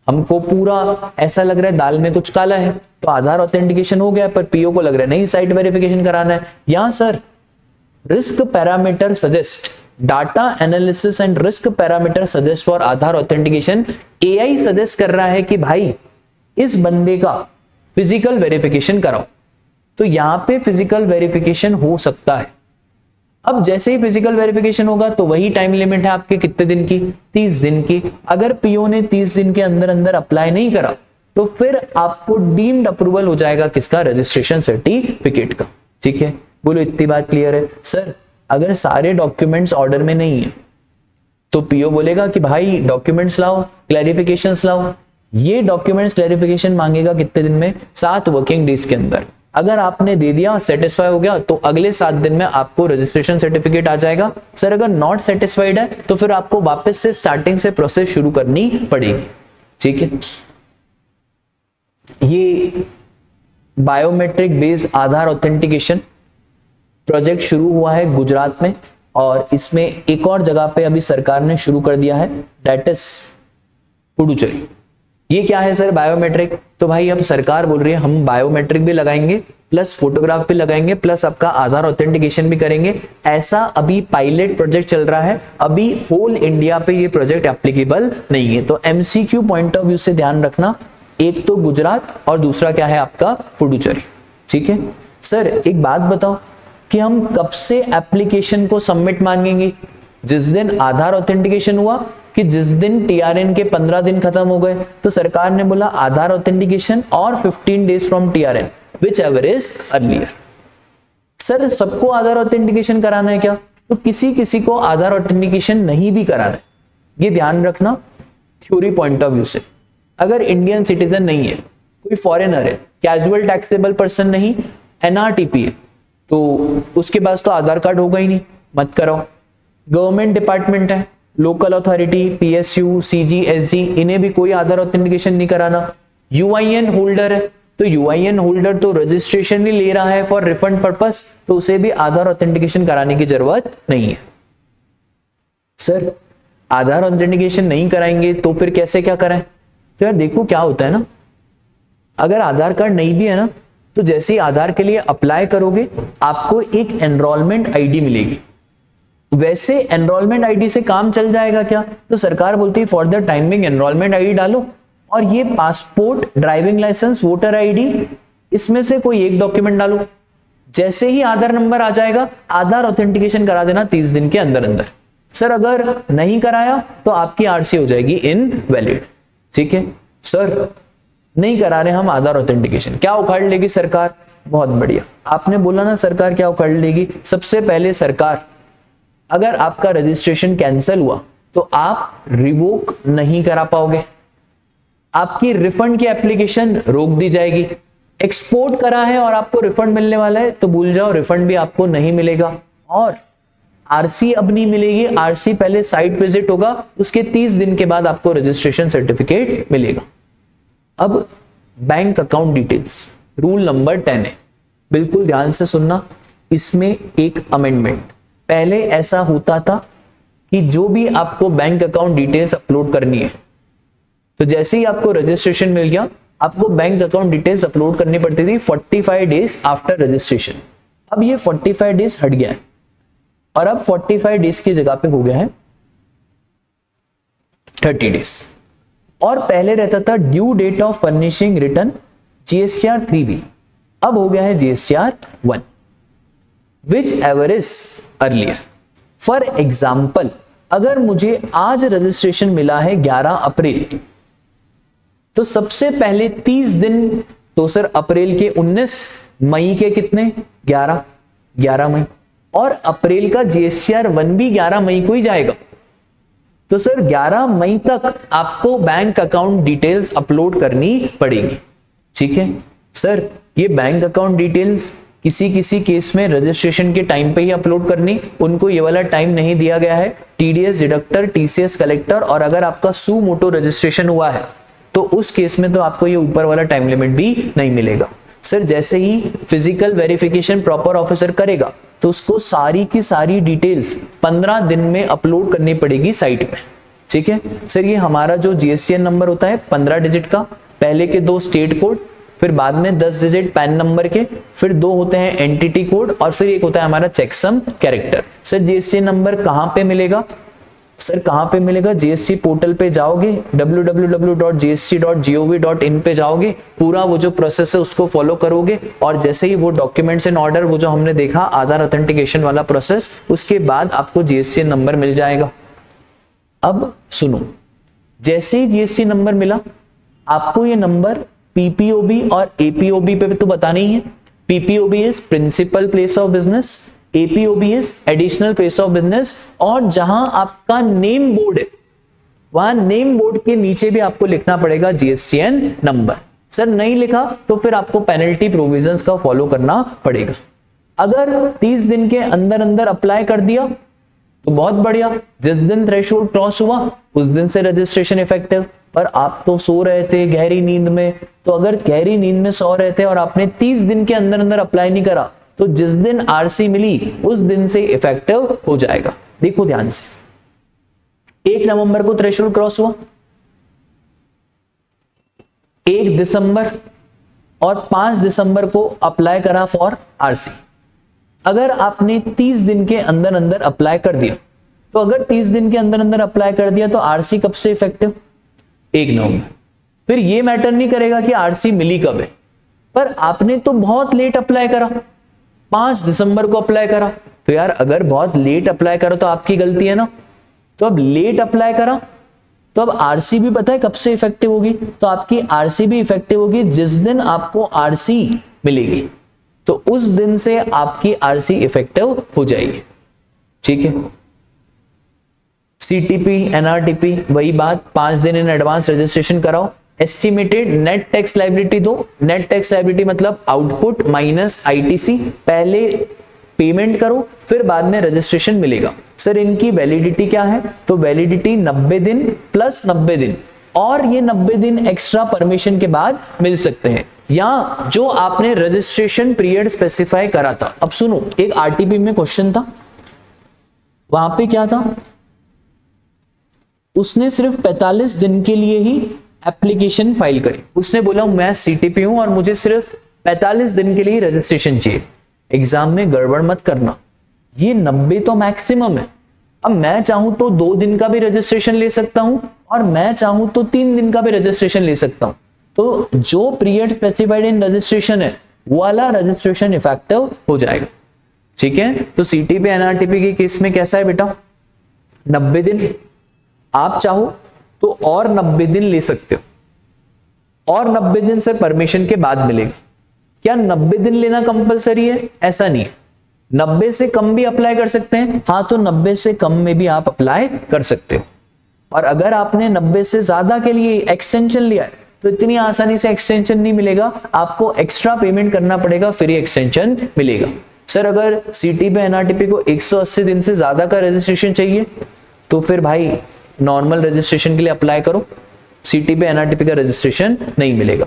हमको पूरा ऐसा लग रहा है दाल में कुछ काला है, तो आधार ऑथेंटिकेशन हो गया पर पीओ को लग रहा है नहीं साइट वेरिफिकेशन कराना है। या sir risk parameter suggest, data analysis and risk parameter suggest for Aadhaar authentication, AI suggest कर रहा है कि भाई इस बंदे का फिजिकल वेरिफिकेशन कराओ, तो यहां पे फिजिकल वेरिफिकेशन हो सकता है। अब जैसे ही फिजिकल वेरिफिकेशन होगा तो वही टाइम लिमिट है आपके कितने दिन की, 30 दिन की। अगर पीओ ने 30 दिन के अंदर अंदर अप्लाई नहीं करा तो फिर आपको डीम्ड अप्रूवल हो जाएगा किसका, रजिस्ट्रेशन सर्टिफिकेट का। ठीक है, बोलो इतनी बात क्लियर है। सर अगर सारे डॉक्यूमेंट्स ऑर्डर में नहीं है तो पीओ बोलेगा कि भाई डॉक्यूमेंट्स लाओ, क्लैरिफिकेशंस लाओ। ये डॉक्यूमेंट्स क्लैरिफिकेशन मांगेगा कितने दिन में, 7 वर्किंग डेज के अंदर। अगर आपने दे दिया, सेटिस्फाई हो गया, तो अगले 7 दिन में आपको रजिस्ट्रेशन सर्टिफिकेट आ जाएगा। सर अगर नॉट सेटिस्फाइड है तो फिर आपको वापस से स्टार्टिंग से प्रोसेस शुरू करनी पड़ेगी। ठीक है, ये बायोमेट्रिक बेस्ड आधार ऑथेंटिकेशन प्रोजेक्ट शुरू हुआ है गुजरात में, और इसमें एक और जगह पे अभी सरकार ने शुरू कर दिया है, दैट इज पुडुचेरी। ये क्या है सर बायोमेट्रिक, तो भाई अब सरकार बोल रही है हम बायोमेट्रिक भी लगाएंगे प्लस फोटोग्राफ भी लगाएंगे प्लस आपका आधार ऑथेंटिकेशन भी करेंगे। ऐसा अभी पायलट प्रोजेक्ट चल रहा है, अभी होल इंडिया पे ये प्रोजेक्ट एप्लीकेबल नहीं है। तो एमसीक्यू पॉइंट ऑफ व्यू से ध्यान रखना, एक तो गुजरात और दूसरा क्या है आपका पुडुचेरी। ठीक है सर, एक बात बताओ कि हम कब से एप्लीकेशन को सबमिट मांगेंगे, जिस दिन आधार ऑथेंटिकेशन हुआ कि जिस दिन टीआरएन के 15 दिन खत्म हो गए। तो सरकार ने बोला आधार ऑथेंटिकेशन और 15 days from TRN which ever is earlier. Sir सबको आधार ऑथेंटिकेशन कराना है क्या, तो किसी किसी को आधार ऑथेंटिकेशन नहीं भी कराना है, ये ध्यान रखना थ्योरी पॉइंट ऑफ व्यू से। अगर इंडियन सिटीजन नहीं है, कोई फॉरेनर है, कैजुअल टैक्सेबल पर्सन नहीं, एनआरटीपी है, तो उसके पास तो आधार कार्ड होगा ही नहीं, मत कराओ। गवर्नमेंट डिपार्टमेंट है, local authority, PSU, CG, SG, इन्हें भी कोई आधार ऑथेंटिकेशन नहीं कराना। यूआईएन होल्डर है, तो यूआईएन होल्डर तो रजिस्ट्रेशन ही ले रहा है फॉर रिफंड पर्पस, तो उसे भी आधार ऑथेंटिकेशन कराने की जरूरत नहीं है। सर आधार ऑथेंटिकेशन नहीं कराएंगे तो फिर कैसे क्या कराएं, तो यार देखो क्या होता है ना, अगर आधार कार्ड नहीं भी है ना, तो जैसे ही आधार के लिए अप्लाई करोगे आपको एक एनरोलमेंट आईडी मिलेगी, वैसे एनरोलमेंट आईडी से काम चल जाएगा क्या, तो सरकार बोलती है for the timing enrolment ID डालो, और ये passport, driving licence, voter ID, इसमें से कोई एक डॉक्यूमेंट डालो। जैसे ही आधार नंबर आ जाएगा आधार ऑथेंटिकेशन करा देना 30 दिन के अंदर अंदर। सर अगर नहीं कराया तो आपकी आरसी हो जाएगी इनवैलिड। ठीक है सर, नहीं करा रहे हम आधार ऑथेंटिकेशन, क्या उखाड़ लेगी सरकार, बहुत बढ़िया। आपने बोला ना सरकार क्या कर लेगी, सबसे पहले सरकार, अगर आपका रजिस्ट्रेशन कैंसिल हुआ तो आप रिवोक नहीं करा पाओगे, आपकी रिफंड की एप्लीकेशन रोक दी जाएगी। एक्सपोर्ट करा है और आपको रिफंड मिलने वाला है तो भूल जाओ, रिफंड भी आपको नहीं मिलेगा। और आरसी अब नहीं मिलेगी, आरसी पहले साइट विजिट होगा, उसके 30 दिन के बाद आपको रजिस्ट्रेशन सर्टिफिकेट मिलेगा। अब bank account details, rule number 10 है, बिल्कुल ध्यान से सुनना। इसमें एक अमेंडमेंट, पहले ऐसा होता था कि जो भी आपको बैंक अकाउंट डिटेल्स अपलोड करनी है तो जैसे ही आपको रजिस्ट्रेशन मिल गया आपको बैंक अकाउंट डिटेल्स अपलोड करनी पड़ती थी 45 डेज आफ्टर रजिस्ट्रेशन। अब ये 45 डेज हट गया है और अब 45 डेज की जगह पे हो गया है 30 डेज। और पहले रहता था due date of furnishing return GSTR 3B, अब हो गया है GSTR 1, whichever is earlier. For example, अगर मुझे आज रजिस्ट्रेशन मिला है 11 अप्रैल, तो सबसे पहले 30 दिन, तो सर अप्रैल के 19, मई के कितने 11 मई, और अप्रैल का जीएसटीआर 1 भी 11 मई को ही जाएगा। तो सर 11 मई तक आपको बैंक अकाउंट डिटेल्स अपलोड करनी पड़ेगी। ठीक है सर, ये बैंक अकाउंट डिटेल्स किसी किसी केस में रजिस्ट्रेशन के टाइम पे ही अपलोड करनी, उनको ये वाला टाइम नहीं दिया गया है। टीडीएस डिडक्टर, टीसीएस कलेक्टर, और अगर आपका सू मोटो रजिस्ट्रेशन हुआ है तो उस केस में तो आपको ये ऊपर वाला टाइम लिमिट भी नहीं मिलेगा। सर जैसे ही फिजिकल वेरिफिकेशन प्रॉपर ऑफिसर करेगा तो उसको सारी की सारी डिटेल्स 15 दिन में अपलोड करनी पड़ेगी साइट में। ठीक है सर, ये हमारा जो जीएसटीएन नंबर होता है 15 डिजिट का, पहले के 2 स्टेट कोड, फिर बाद में 10 डिजिट पैन नंबर के, फिर 2 होते हैं एंटिटी कोड, और फिर एक होता है हमारा checksum character. Sir GST number कहां पे मिलेगा? सर कहां पे मिलेगा? जीएसटी पोर्टल पे जाओगे, www.gst.gov.in पे जाओगे, पूरा वो जो प्रोसेस है उसको फॉलो करोगे, और जैसे ही वो डॉक्यूमेंट्स इन ऑर्डर, वो जो हमने देखा आधार ऑथेंटिकेशन वाला प्रोसेस, उसके बाद आपको जीएसटी नंबर मिल जाएगा। अब सुनो, जैसे ही जीएसटी नंबर मिला आपको ये नंबर पीपीओबी और एपीओबी पे तो बताना ही है। PPOB is principal place of business, APOB is additional place of business, और जहां आपका नेम बोर्ड है वहां नेम बोर्ड के नीचे भी आपको लिखना पड़ेगा जीएसटीएन नंबर। सर नहीं लिखा तो फिर आपको पेनल्टी प्रोविजंस का फॉलो करना पड़ेगा। अगर 30 दिन के अंदर अंदर अप्लाई कर दिया तो बहुत बढ़िया, जिस दिन थ्रेशोल्ड क्रॉस हुआ उस दिन से रजिस्ट्रेशन इफेक्टिव। पर आप तो सो रहे थे गहरी नींद में, तो अगर गहरी नींद में सो रहे थे और आपने 30 दिन के अंदर अंदर अप्लाई नहीं करा तो जिस दिन आरसी मिली उस दिन से इफेक्टिव हो जाएगा। देखो ध्यान से, 1 नवंबर को थ्रेशोल्ड क्रॉस हुआ, 1 दिसंबर और 5 दिसंबर को अप्लाई करा फॉर आरसी। अगर आपने 30 दिन के अंदर अंदर अप्लाई कर दिया, तो अगर 30 दिन के अंदर अंदर अप्लाई कर दिया तो आरसी कब से इफेक्टिव? 1 नवंबर। फिर ये मैटर नहीं करेगा कि आरसी मिली कब है, पर आपने तो बहुत लेट अप्लाई करा, 5 दिसंबर को अप्लाई करा, तो यार अगर बहुत लेट अप्लाई करो तो आपकी गलती है ना। तो अब लेट अप्लाई करा तो अब आरसी भी पता है कब से इफेक्टिव होगी, तो आपकी आरसी भी इफेक्टिव होगी जिस दिन आपको आरसी मिलेगी, तो उस दिन से आपकी आरसी इफेक्टिव हो जाएगी। ठीक है, सीटीपी एनआरटीपी वही बात, 5 दिन इन एडवांस रजिस्ट्रेशन कराओ। एस्टिमेटेड नेट टैक्स लायबिलिटी दो, नेट टैक्स लायबिलिटी मतलब आउटपुट माइनस आईटीसी, पहले पेमेंट करो फिर बाद में रजिस्ट्रेशन मिलेगा। सर इनकी वैलिडिटी क्या है? तो वैलिडिटी 90 दिन प्लस 90 दिन, और ये 90 दिन एक्स्ट्रा परमिशन के बाद मिल सकते हैं, या जो आपने रजिस्ट्रेशन पीरियड स्पेसिफाई करा था। अब सुनो, एक आरटीपी में क्वेश्चन था, वहां पे क्या था, उसने सिर्फ 45 दिन के लिए ही एप्लीकेशन फाइल करी। उसने बोला मैं सीटीपी हूं और मुझे सिर्फ 45 दिन के लिए रजिस्ट्रेशन चाहिए। एग्जाम में गड़बड़ मत करना, ये 90 तो मैक्सिमम है। अब मैं चाहूं तो 2 दिन का भी रजिस्ट्रेशन ले सकता हूं और मैं चाहूं तो 3 दिन का भी रजिस्ट्रेशन ले सकता हूं। तो जो पीरियड स्पेसिफाइड इन रजिस्ट्रेशन है वो वाला रजिस्ट्रेशन इफेक्टिव हो जाएगा। ठीक है, तो सीटीपी एनआरटीपी के केस में कैसा है बेटा, 90 दिन, आप चाहो तो और 90 दिन ले सकते हो, और 90 दिन सर परमिशन के बाद मिलेगा। क्या 90 दिन लेना कंपलसरी है? ऐसा नहीं है, 90 से कम भी अप्लाई कर सकते हैं। हाँ, तो 90 से कम में भी आप अप्लाई कर सकते हो। और अगर आपने 90 से ज्यादा के लिए एक्सटेंशन लिया है तो इतनी आसानी से एक्सटेंशन नहीं मिलेगा, आपको एक्स्ट्रा पेमेंट करना पड़ेगा, फिर एक्सटेंशन मिलेगा। सर अगर सीटी पे एनआरटीपी को 180 दिन से ज्यादा का रजिस्ट्रेशन चाहिए तो फिर भाई नॉर्मल रजिस्ट्रेशन के लिए अप्लाई करो, सीटी पे एनआरटीपी का रजिस्ट्रेशन नहीं मिलेगा।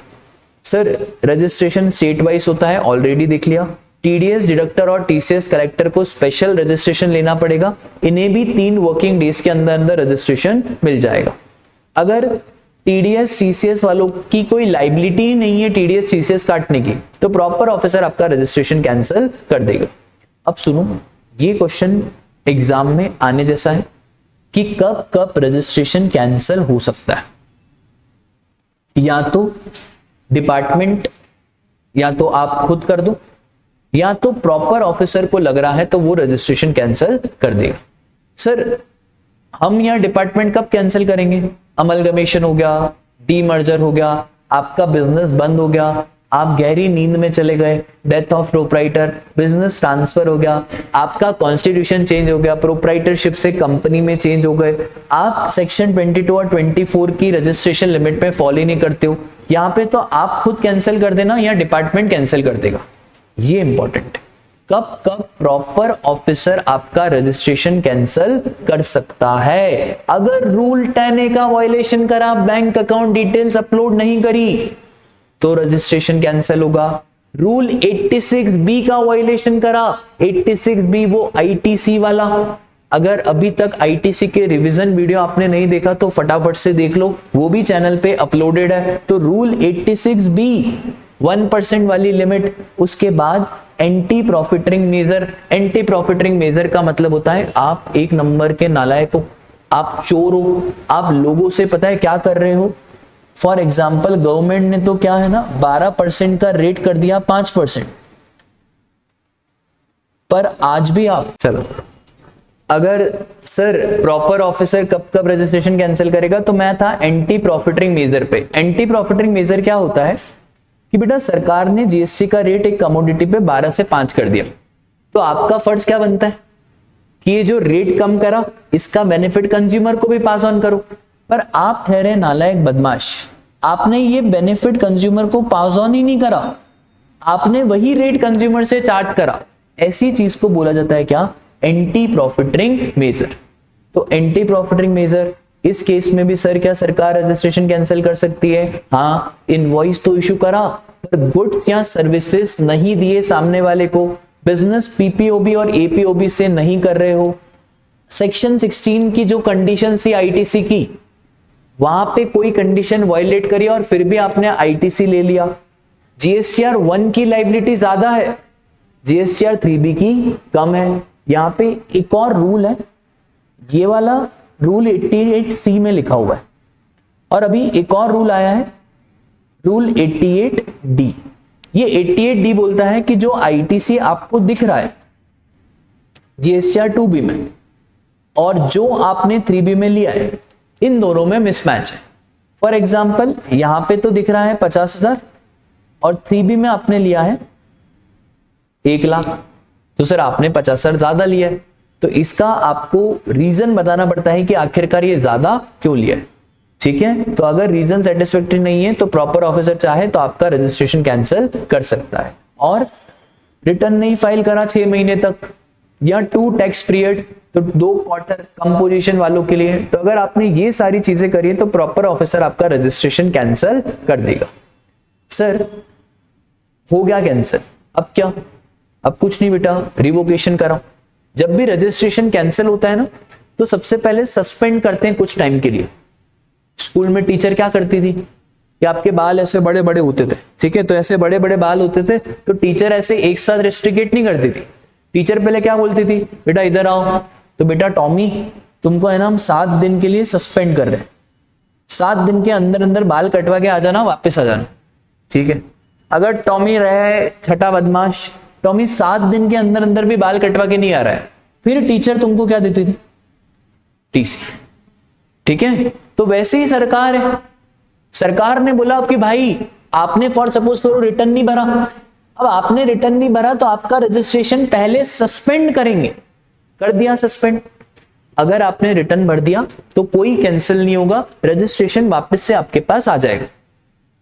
सर रजिस्ट्रेशन स्टेट वाइज होता है, ऑलरेडी देख लिया। टीडीएस डिडक्टर और टीसीएस कलेक्टर को स्पेशल रजिस्ट्रेशन लेना पड़ेगा, इन्हें भी 3 वर्किंग डेज के अंदर अंदर रजिस्ट्रेशन मिल जाएगा। अगर टीडीएस टीसीएस वालों की कोई लाइबिलिटी नहीं है टीडीएस टीसीएस काटने की, तो प्रॉपर ऑफिसर आपका रजिस्ट्रेशन कैंसिल कर देगा। अब सुनो, ये क्वेश्चन एग्जाम में आने जैसा है कि कब कब रजिस्ट्रेशन कैंसिल हो सकता है। या तो डिपार्टमेंट, या तो आप खुद कर दो, या तो प्रॉपर ऑफिसर को लग रहा है तो वो रजिस्ट्रेशन कैंसिल कर देगा। सर हम यहाँ डिपार्टमेंट कब कैंसिल करेंगे? अमलगमेशन हो गया, डीमर्जर हो गया, आपका बिजनेस बंद हो गया, आप गहरी नींद में चले गए, death of proprietor, business transfer हो गया, आपका कॉन्स्टिट्यूशन चेंज हो गया, प्रोप्राइटरशिप से कंपनी में चेंज हो गए, आप सेक्शन 22 और 24 की रजिस्ट्रेशन लिमिट में फॉलो ही नहीं करते हो, यहाँ पे तो आप खुद कैंसिल कर देना या डिपार्टमेंट कैंसिल कर देगा। ये इंपॉर्टेंट, कब कब प्रॉपर ऑफिसर आपका रजिस्ट्रेशन कैंसिल कर सकता है। अगर रूल 10A का वायलेशन करा, बैंक अकाउंट डिटेल्स अपलोड नहीं करी, तो रजिस्ट्रेशन कैंसिल होगा। रूल 86B का वायलेशन करा, 86B वो आईटीसी वाला, अगर अभी तक आईटीसी के रिवीजन वीडियो आपने नहीं देखा तो फटाफट से देख लो, वो भी चैनल पे अपलोडेड है। तो रूल 86B 1% वाली लिमिट, उसके बाद anti profiteering major. Anti profiteering major का मतलब होता है आप एक नंबर के नालायक हो, आप चोर हो, आप लोगों से पता है क्या कर रहे हो। फॉर एग्जाम्पल गवर्नमेंट ने तो क्या है ना 12% का रेट कर दिया 5%, पर आज भी आप चलो, अगर सर प्रॉपर ऑफिसर कब कब रजिस्ट्रेशन कैंसिल करेगा, तो मैं था एंटी प्रॉफिटरिंग मेजर पे। एंटी प्रॉफिटरिंग मेजर क्या होता है कि बेटा सरकार ने जीएसटी का रेट एक कमोडिटी पे 12 से 5 कर दिया, तो आपका फर्ज क्या बनता है कि ये जो रेट कम करा इसका बेनिफिट कंज्यूमर को भी पास ऑन करो। पर आप ठहरे नालायक बदमाश, आपने ये बेनिफिट कंज्यूमर को पास ऑन ही नहीं करा, आपने वही रेट कंज्यूमर से चार्ज करा। ऐसी चीज को बोला जाता है क्या? Anti profiteering measure. तो एंटी प्रॉफिटरिंग मेजर, इस केस में भी सर क्या सरकार रजिस्ट्रेशन कैंसिल कर सकती है? हाँ, इनवॉइस तो इशू करा पर गुड्स या सर्विसेज नहीं दिए सामने वाले को, बिजनेस पीपीओबी और एपीओबी से नहीं कर रहे हो, सेक्शन 16 की जो कंडीशन थी आईटीसी की, वहां पे कोई कंडीशन वायलेट करी और फिर भी आपने आईटीसी ले लिया। जीएसटीआर 1 की लाइबिलिटी ज्यादा है, जीएसटीआर 3B की कम है। यहाँ पे एक और रूल है, ये वाला रूल 88C में लिखा हुआ है, और अभी एक और रूल आया है रूल 88D। ये 88D बोलता है कि जो आईटीसी आपको दिख रहा है जीएसटीआर 2B में और जो आपने 3B में लिया है, इन दोनों में मिसमैच है। फॉर एग्जाम्पल यहां पे तो दिख रहा है 50,000 और 3B में आपने लिया है 1 लाख, तो सर आपने 50,000 ज्यादा लिया है, तो इसका आपको रीजन बताना पड़ता है कि आखिरकार ये ज्यादा क्यों लिया है। ठीक है, तो अगर रीजन सेटिस्फैक्टरी नहीं है तो प्रॉपर ऑफिसर चाहे तो आपका रजिस्ट्रेशन कैंसिल कर सकता है। और रिटर्न नहीं फाइल करा 6 महीने तक या 2 टैक्स पीरियड, तो 2 क्वार्टर कम पोजीशन वालों के लिए, तो अगर आपने ये सारी चीजें करी तो प्रॉपर ऑफिसर आपका रजिस्ट्रेशन कैंसिल कर देगा। सर हो गया कैंसिल, अब क्या? अब कुछ नहीं बेटा, रिवोकेशन कराओ। जब भी रजिस्ट्रेशन कैंसिल होता है ना, तो सबसे पहले सस्पेंड करते हैं कुछ टाइम के लिए। स्कूल में टीचर क्या करती थी कि आपके बाल ऐसे बड़े बड़े होते थे, ठीक है, तो ऐसे बड़े बड़े बाल होते थे तो टीचर ऐसे एक साथ रेस्ट्रिकेट नहीं करती थी। टीचर पहले क्या बोलती थी, बेटा इधर आओ, तो बेटा टॉमी तुमको है ना हम 7 दिन के लिए सस्पेंड कर रहे हैं, 7 दिन के अंदर अंदर बाल कटवा के आ जाना, वापस आ जाना। ठीक है, अगर टॉमी रहे छठा बदमाश, टॉमी 7 दिन के अंदर अंदर भी बाल कटवा के नहीं आ रहा है, फिर टीचर तुमको क्या देती थी? टीसी। ठीक है, तो वैसे ही सरकार है, सरकार ने बोला कि भाई आपने फॉर सपोज करो रिटर्न नहीं भरा, अब आपने रिटर्न नहीं भरा तो आपका रजिस्ट्रेशन पहले सस्पेंड करेंगे, कर दिया सस्पेंड। अगर आपने रिटर्न भर दिया तो कोई कैंसिल नहीं होगा, रजिस्ट्रेशन वापस से आपके पास आ जाएगा।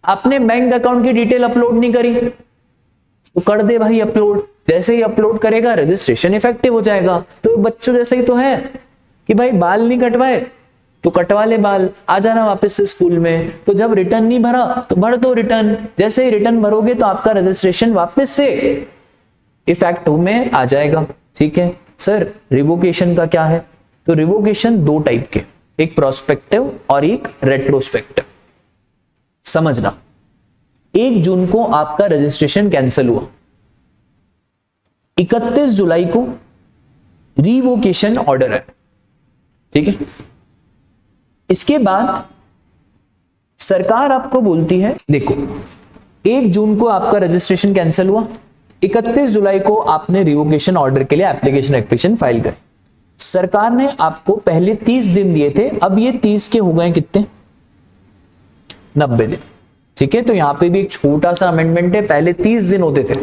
आपने बैंक अकाउंट की डिटेल अपलोड नहीं करी तो कर दे भाई अपलोड, जैसे ही अपलोड करेगा रजिस्ट्रेशन इफेक्टिव हो जाएगा। तो बच्चों जैसे ही तो है कि भाई बाल नहीं कटवाए तो कटवा ले बाल, आ जाना वापस से स्कूल में। तो जब रिटर्न नहीं भरा तो भर दो रिटर्न, जैसे ही रिटर्न भरोगे तो आपका रजिस्ट्रेशन वापस से इफेक्ट में आ जाएगा। ठीक है सर, रिवोकेशन का क्या है? तो रिवोकेशन दो टाइप के, एक प्रोस्पेक्टिव और एक रेट्रोस्पेक्टिव। समझना, 1 जून को आपका रजिस्ट्रेशन कैंसिल हुआ, 31 जुलाई को रिवोकेशन ऑर्डर है। ठीक है, इसके बाद सरकार आपको बोलती है देखो 1 जून को आपका रजिस्ट्रेशन कैंसिल हुआ, 31 जुलाई को आपने रिवोकेशन ऑर्डर के लिए एप्लीकेशन फाइल करी। सरकार ने आपको पहले 30 दिन दिए थे, अब ये 30 के हो गए कितने? 90 दिन। ठीक है, तो यहां पे भी एक छोटा सा अमेंडमेंट है, पहले 30 दिन होते थे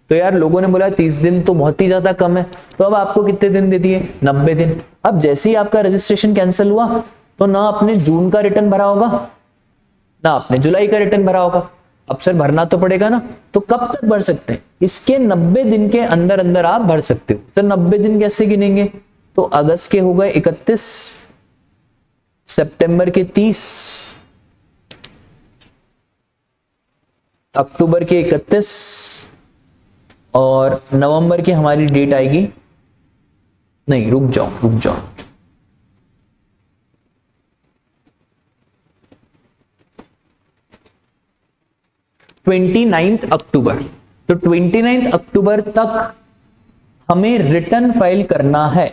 तो यार लोगों ने बोला 30 दिन तो बहुत ही ज्यादा कम है, तो अब आपको कितने दिन दे दिए? 90 दिन। अब जैसे ही आपका रजिस्ट्रेशन कैंसिल हुआ तो ना आपने जून का रिटर्न भरा होगा ना आपने जुलाई का रिटर्न भरा होगा। अब सर भरना तो पड़ेगा ना, तो कब तक भर सकते हैं? इसके 90 दिन के अंदर अंदर आप भर सकते हो। सर 90 दिन कैसे गिनेंगे? तो अगस्त के हो गए 31, सितंबर के 30, अक्टूबर के 31 और नवंबर की हमारी डेट आएगी, नहीं रुक जाओ 29 अक्टूबर। तो 29 अक्टूबर तक हमें रिटर्न फाइल करना है।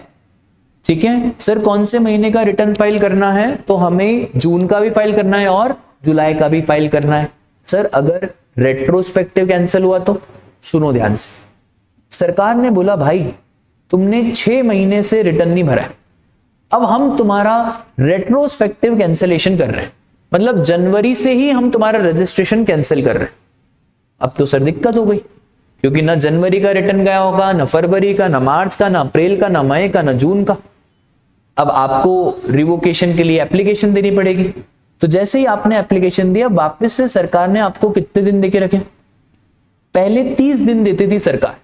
ठीक है सर, कौन से महीने का रिटर्न फाइल करना है? तो हमें जून का भी फाइल करना है और जुलाई का भी फाइल करना है। सर अगर रेट्रोस्पेक्टिव कैंसिल हुआ तो सुनो ध्यान से, सरकार ने बोला भाई तुमने 6 महीने से रिटर्न नहीं भरा है, अब हम तुम्हारा रेट्रोस्पेक्टिव कैंसिलेशन कर रहे हैं, मतलब जनवरी से ही हम तुम्हारा रजिस्ट्रेशन कैंसिल कर रहे हैं। अब तो सर दिक्कत हो गई, क्योंकि ना जनवरी का रिटर्न गया होगा, ना फरवरी का, ना मार्च का, ना अप्रैल का, ना मई का, ना जून का। अब आपको रिवोकेशन के लिए एप्लीकेशन देनी पड़ेगी। तो जैसे ही आपने एप्लीकेशन दिया, वापस से सरकार ने आपको कितने दिन देके रखे? पहले 30 दिन देती थी सरकार,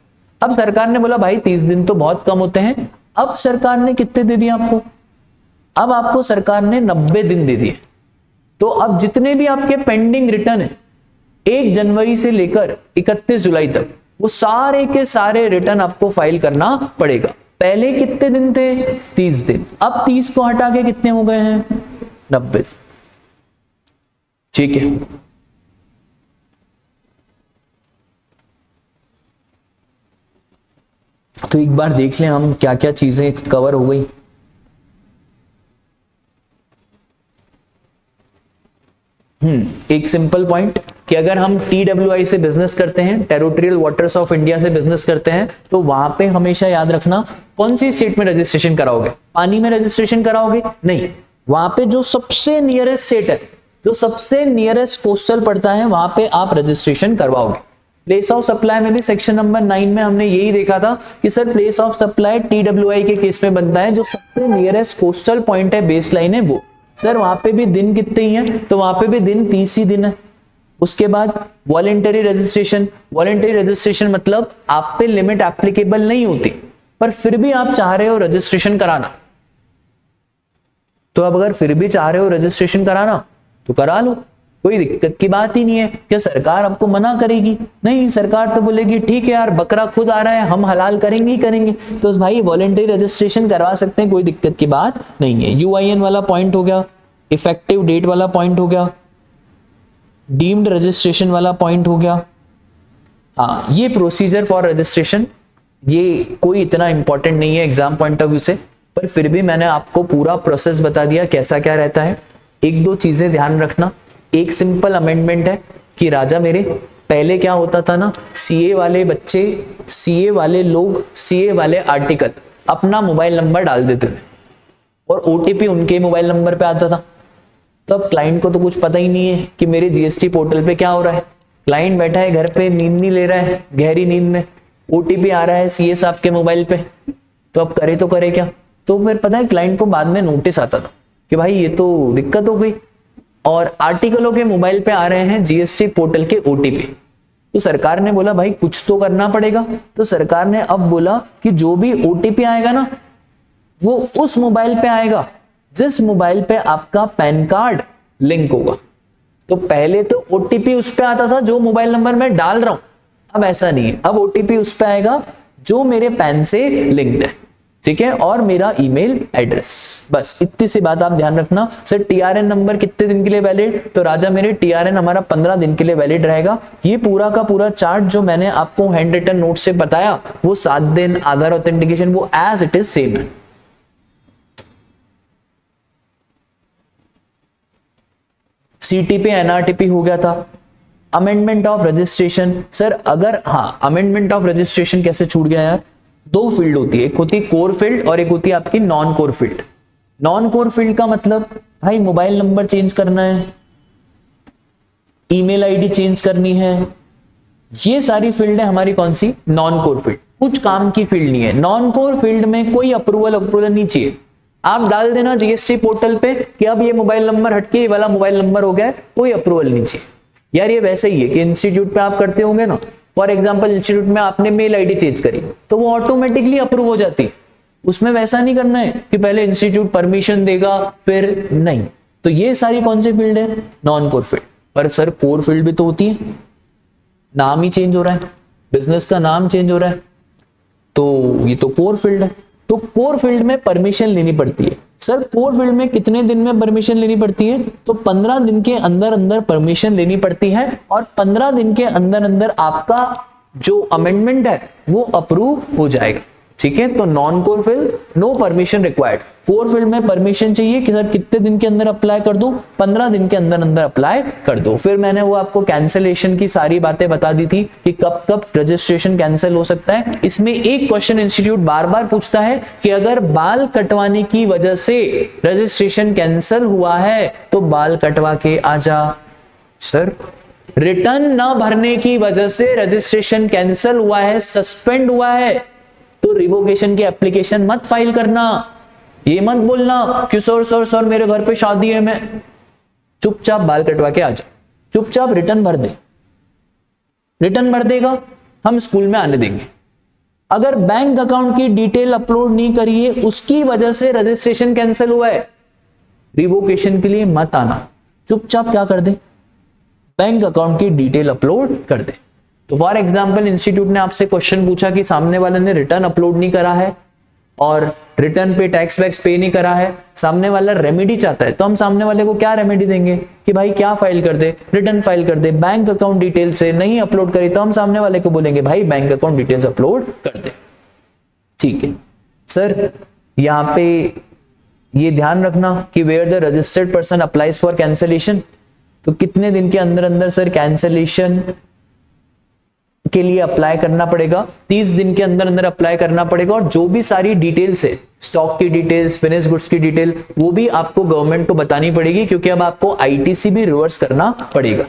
अब सरकार ने बोला भाई 30 दिन तो बहुत कम होते हैं। अब सरकार ने कितने दे दिए आपको? अब आपको सरकार ने 90 दिन दे दिए। तो अब जितने भी आपके पेंडिंग रिटर्न है 1 जनवरी से लेकर 31 जुलाई तक, वो सारे के सारे रिटर्न आपको फाइल करना पड़ेगा। पहले कितने दिन थे? 30 दिन। अब 30 को हटा के कितने हो गए हैं? 90। ठीक है, तो एक बार देख लें हम क्या क्या चीजें कवर हो गई। एक सिंपल पॉइंट कि अगर हम TWI से बिजनेस करते हैं, टेरिटोरियल वाटर्स ऑफ इंडिया से बिजनेस करते हैं, तो वहां पे हमेशा याद रखना कौन सी स्टेट में रजिस्ट्रेशन कराओगे? पानी में रजिस्ट्रेशन कराओगे? नहीं, वहां पे जो सबसे नियरेस्ट स्टेट है, जो सबसे नियरेस्ट कोस्टल पड़ता है, वहां पे आप रजिस्ट्रेशन करवाओगे। प्लेस ऑफ सप्लाई में भी सेक्शन नंबर 9 में हमने यही देखा था कि sir place of supply TWI के केस में बनता है जो सबसे नियरेस्ट कोस्टल पॉइंट है, बेस लाइन है वो। सर वहां पे भी दिन कितने ही हैं? तो वहां पे भी दिन 30 ही दिन है। उसके बाद वॉलेंटरी रजिस्ट्रेशन, वॉलेंटरी रजिस्ट्रेशन मतलब आप पे लिमिट एप्लीकेबल नहीं होती, पर फिर भी आप चाह रहे हो रजिस्ट्रेशन कराना, तो अब अगर फिर भी चाह रहे हो रजिस्ट्रेशन कराना तो करा लो, कोई दिक्कत की बात ही नहीं है। क्या सरकार आपको मना करेगी? नहीं, सरकार तो बोलेगी ठीक है यार, बकरा खुद आ रहा है, हम हलाल करेंगे ही करेंगे, तो भाई वॉलेंटरी रजिस्ट्रेशन करवा सकते हैं, कोई दिक्कत की बात नहीं है। UIN वाला पॉइंट हो गया, इफेक्टिव डेट वाला पॉइंट हो गया, डीम्ड रजिस्ट्रेशन वाला पॉइंट हो गया। हाँ, ये प्रोसीजर फॉर रजिस्ट्रेशन ये कोई इतना इंपॉर्टेंट नहीं है एग्जाम पॉइंट ऑफ व्यू से, पर फिर भी मैंने आपको पूरा प्रोसेस बता दिया कैसा क्या रहता है। एक दो चीजें ध्यान रखना। एक सिंपल अमेंडमेंट है कि राजा मेरे, पहले क्या होता था ना, CA वाले बच्चे, CA वाले लोग, CA वाले आर्टिकल अपना मोबाइल नंबर डाल देते थे और OTP उनके मोबाइल नंबर पे आता था। तो अब क्लाइंट को तो कुछ पता ही नहीं है कि मेरे GST पोर्टल पे क्या हो रहा है, क्लाइंट बैठा है घर पे, नींद नहीं ले रहा है, गहरी नींद में, ओटीपी आ रहा है सीए साहब के मोबाइल पे, तो अब करे तो करे क्या। तो फिर पता है क्लाइंट को बाद में नोटिस आता था कि भाई ये तो दिक्कत हो गई, और आर्टिकलों के मोबाइल पे आ रहे हैं जीएसटी पोर्टल के ओटीपी। तो सरकार ने बोला भाई कुछ तो करना पड़ेगा। तो सरकार ने अब बोला कि जो भी ओटीपी आएगा ना वो उस मोबाइल पे आएगा जिस मोबाइल पे आपका पैन कार्ड लिंक होगा। तो पहले तो ओटीपी उस पे आता था जो मोबाइल नंबर मैं डाल रहा हूं, अब ऐसा नहीं है, अब ओटीपी उस पे आएगा जो मेरे पैन से लिंक्ड है, ठीक है, और मेरा ईमेल एड्रेस। बस इतनी सी बात आप ध्यान रखना। सर टीआरएन नंबर कितने दिन के लिए वैलिड, तो राजा मेरे टीआरएन हमारा 15 दिन के लिए वैलिड रहेगा। ये पूरा का पूरा चार्ट जो मैंने आपको हैंड रिटन नोट से बताया वो 7 दिन, आधार ऑथेंटिकेशन वो एज इट इज सेम है। सीटीपी एनआरटीपी हो गया था। अमेंडमेंट ऑफ रजिस्ट्रेशन, सर अगर हाँ अमेंडमेंट ऑफ रजिस्ट्रेशन कैसे छूट गया यार, 2 फील्ड होती है, एक होती है कोर फील्ड और एक होती है आपकी non core field. Non core field का मतलब भाई मोबाइल नंबर चेंज करना है, ईमेल आईडी चेंज करनी है, ये सारी फील्ड है हमारी कौन सी, नॉन कोर फील्ड। कुछ काम की फील्ड नहीं है। नॉन कोर फील्ड में कोई अप्रूवल नहीं चाहिए, आप डाल देना जीएसटी पोर्टल पे कि अब ये मोबाइल नंबर हटके ये वाला मोबाइल नंबर हो गया, कोई अप्रूवल नहीं चाहिए। यार ये वैसे ही है कि इंस्टीट्यूट पे आप करते होंगे ना, फॉर एग्जांपल इंस्टीट्यूट में आपने मेल आईडी चेंज करी तो वो ऑटोमेटिकली अप्रूव हो जाती है, उसमें वैसा नहीं करना है कि पहले इंस्टीट्यूट परमिशन देगा फिर नहीं। तो ये सारी कौन सी फील्ड है, नॉन कोर फील्ड। पर सर कोर फील्ड भी तो होती है, नाम ही चेंज हो रहा है, बिजनेस का नाम चेंज हो रहा है, तो ये तो कोर फील्ड है। तो कोर फील्ड में परमिशन लेनी पड़ती है। सर कोर फील्ड में कितने दिन में परमिशन लेनी पड़ती है, तो 15 दिन के अंदर अंदर परमिशन लेनी पड़ती है, और 15 दिन के अंदर अंदर आपका जो अमेंडमेंट है वो अप्रूव हो जाएगा, ठीक है। तो non core field no permission required, core field में परमिशन चाहिए कि सर कितने दिन के अंदर अप्लाई कर दूं, 15 दिन के अंदर अंदर अप्लाई कर दो। फिर मैंने वो आपको कैंसिलेशन की सारी बातें बता दी थी कि कब कब रजिस्ट्रेशन कैंसिल हो सकता है। इसमें एक क्वेश्चन इंस्टीट्यूट बार बार पूछता है कि अगर बाल कटवाने की वजह से रजिस्ट्रेशन कैंसिल हुआ है तो बाल कटवा के आ जा। सर रिटर्न ना भरने की वजह से रजिस्ट्रेशन कैंसिल हुआ है, सस्पेंड हुआ है, तो रिवोकेशन की एप्लीकेशन मत फाइल करना। ये मत बोलना कि सर मेरे घर पे शादी है, मैं चुपचाप बाल कटवा के आ जा, चुपचाप रिटर्न भर दे, रिटर्न भर देगा हम स्कूल में आने देंगे। अगर बैंक अकाउंट की डिटेल अपलोड नहीं करी है उसकी वजह से रजिस्ट्रेशन कैंसिल हुआ है, रिवोकेशन के लिए मत आना, चुपचाप क्या कर दे, बैंक अकाउंट की डिटेल अपलोड कर दे। तो फॉर एग्जाम्पल इंस्टीट्यूट ने आपसे क्वेश्चन पूछा कि सामने वाले ने रिटर्न अपलोड नहीं करा है और रिटर्न पे टैक्स वैक्स पे नहीं करा है, सामने वाला रेमेडी चाहता है, तो हम सामने वाले को क्या रेमेडी देंगे कि भाई क्या फाइल कर दे, रिटर्न फाइल कर दे, बैंक अकाउंट डिटेल से नहीं अपलोड करी तो हम सामने वाले को बोलेंगे भाई बैंक अकाउंट डिटेल्स अपलोड कर दे, ठीक है। सर यहाँ पे ये ध्यान रखना कि where the registered person applies for cancellation, तो कितने दिन के अंदर अंदर सर कैंसिलेशन के लिए अप्लाई करना पड़ेगा, 30 दिन के अंदर अंदर अप्लाई करना पड़ेगा। और जो भी सारी डिटेल्स है, स्टॉक की डिटेल्स, फिनिश गुड्स की डिटेल, वो भी आपको गवर्नमेंट को बतानी पड़ेगी क्योंकि अब आपको आईटीसी भी रिवर्स करना पड़ेगा।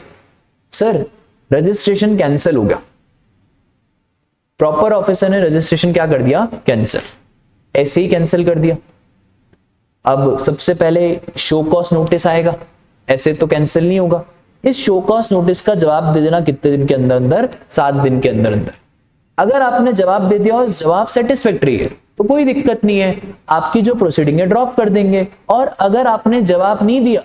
सर रजिस्ट्रेशन कैंसिल हो गया, प्रॉपर ऑफिसर ने रजिस्ट्रेशन क्या कर दिया, कैंसिल, ऐसे ही कैंसिल कर दिया। अब सबसे पहले शो कॉज नोटिस आएगा, ऐसे तो कैंसिल नहीं होगा। इस शो कॉज नोटिस का जवाब दे देना कितने दिन के अंदर अंदर, 7 दिन के अंदर अंदर। अगर आपने जवाब दे दिया और जवाब सेटिस्फैक्टरी है तो कोई दिक्कत नहीं है, आपकी जो प्रोसीडिंग है ड्रॉप कर देंगे। और अगर आपने जवाब नहीं दिया,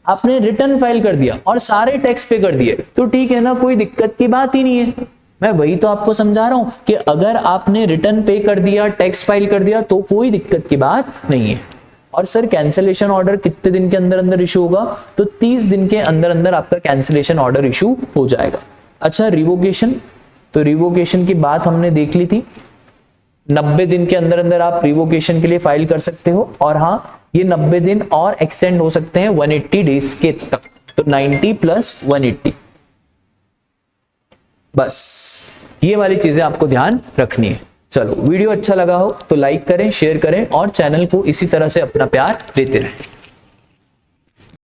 आपने रिटर्न फाइल कर दिया और सारे टैक्स पे कर दिए तो ठीक है ना, कोई दिक्कत की बात ही नहीं है। मैं वही तो आपको समझा रहा हूं कि अगर आपने रिटर्न पे कर दिया, टैक्स फाइल कर दिया तो कोई दिक्कत की बात नहीं है। और सर कैंसिलेशन ऑर्डर कितने दिन के अंदर अंदर इशू होगा, तो 30 दिन के अंदर अंदर आपका कैंसिलेशन ऑर्डर इशू हो जाएगा। अच्छा रिवोकेशन, तो रिवोकेशन की बात हमने देख ली थी, 90 दिन के अंदर अंदर आप रिवोकेशन के लिए फाइल कर सकते हो। और हाँ ये 90 दिन और एक्सटेंड हो सकते हैं 180 डेज के तक, तो 90 + 180। बस ये वाली चीजें आपको ध्यान रखनी है। चलो वीडियो अच्छा लगा हो तो लाइक करें, शेयर करें और चैनल को इसी तरह से अपना प्यार देते रहें।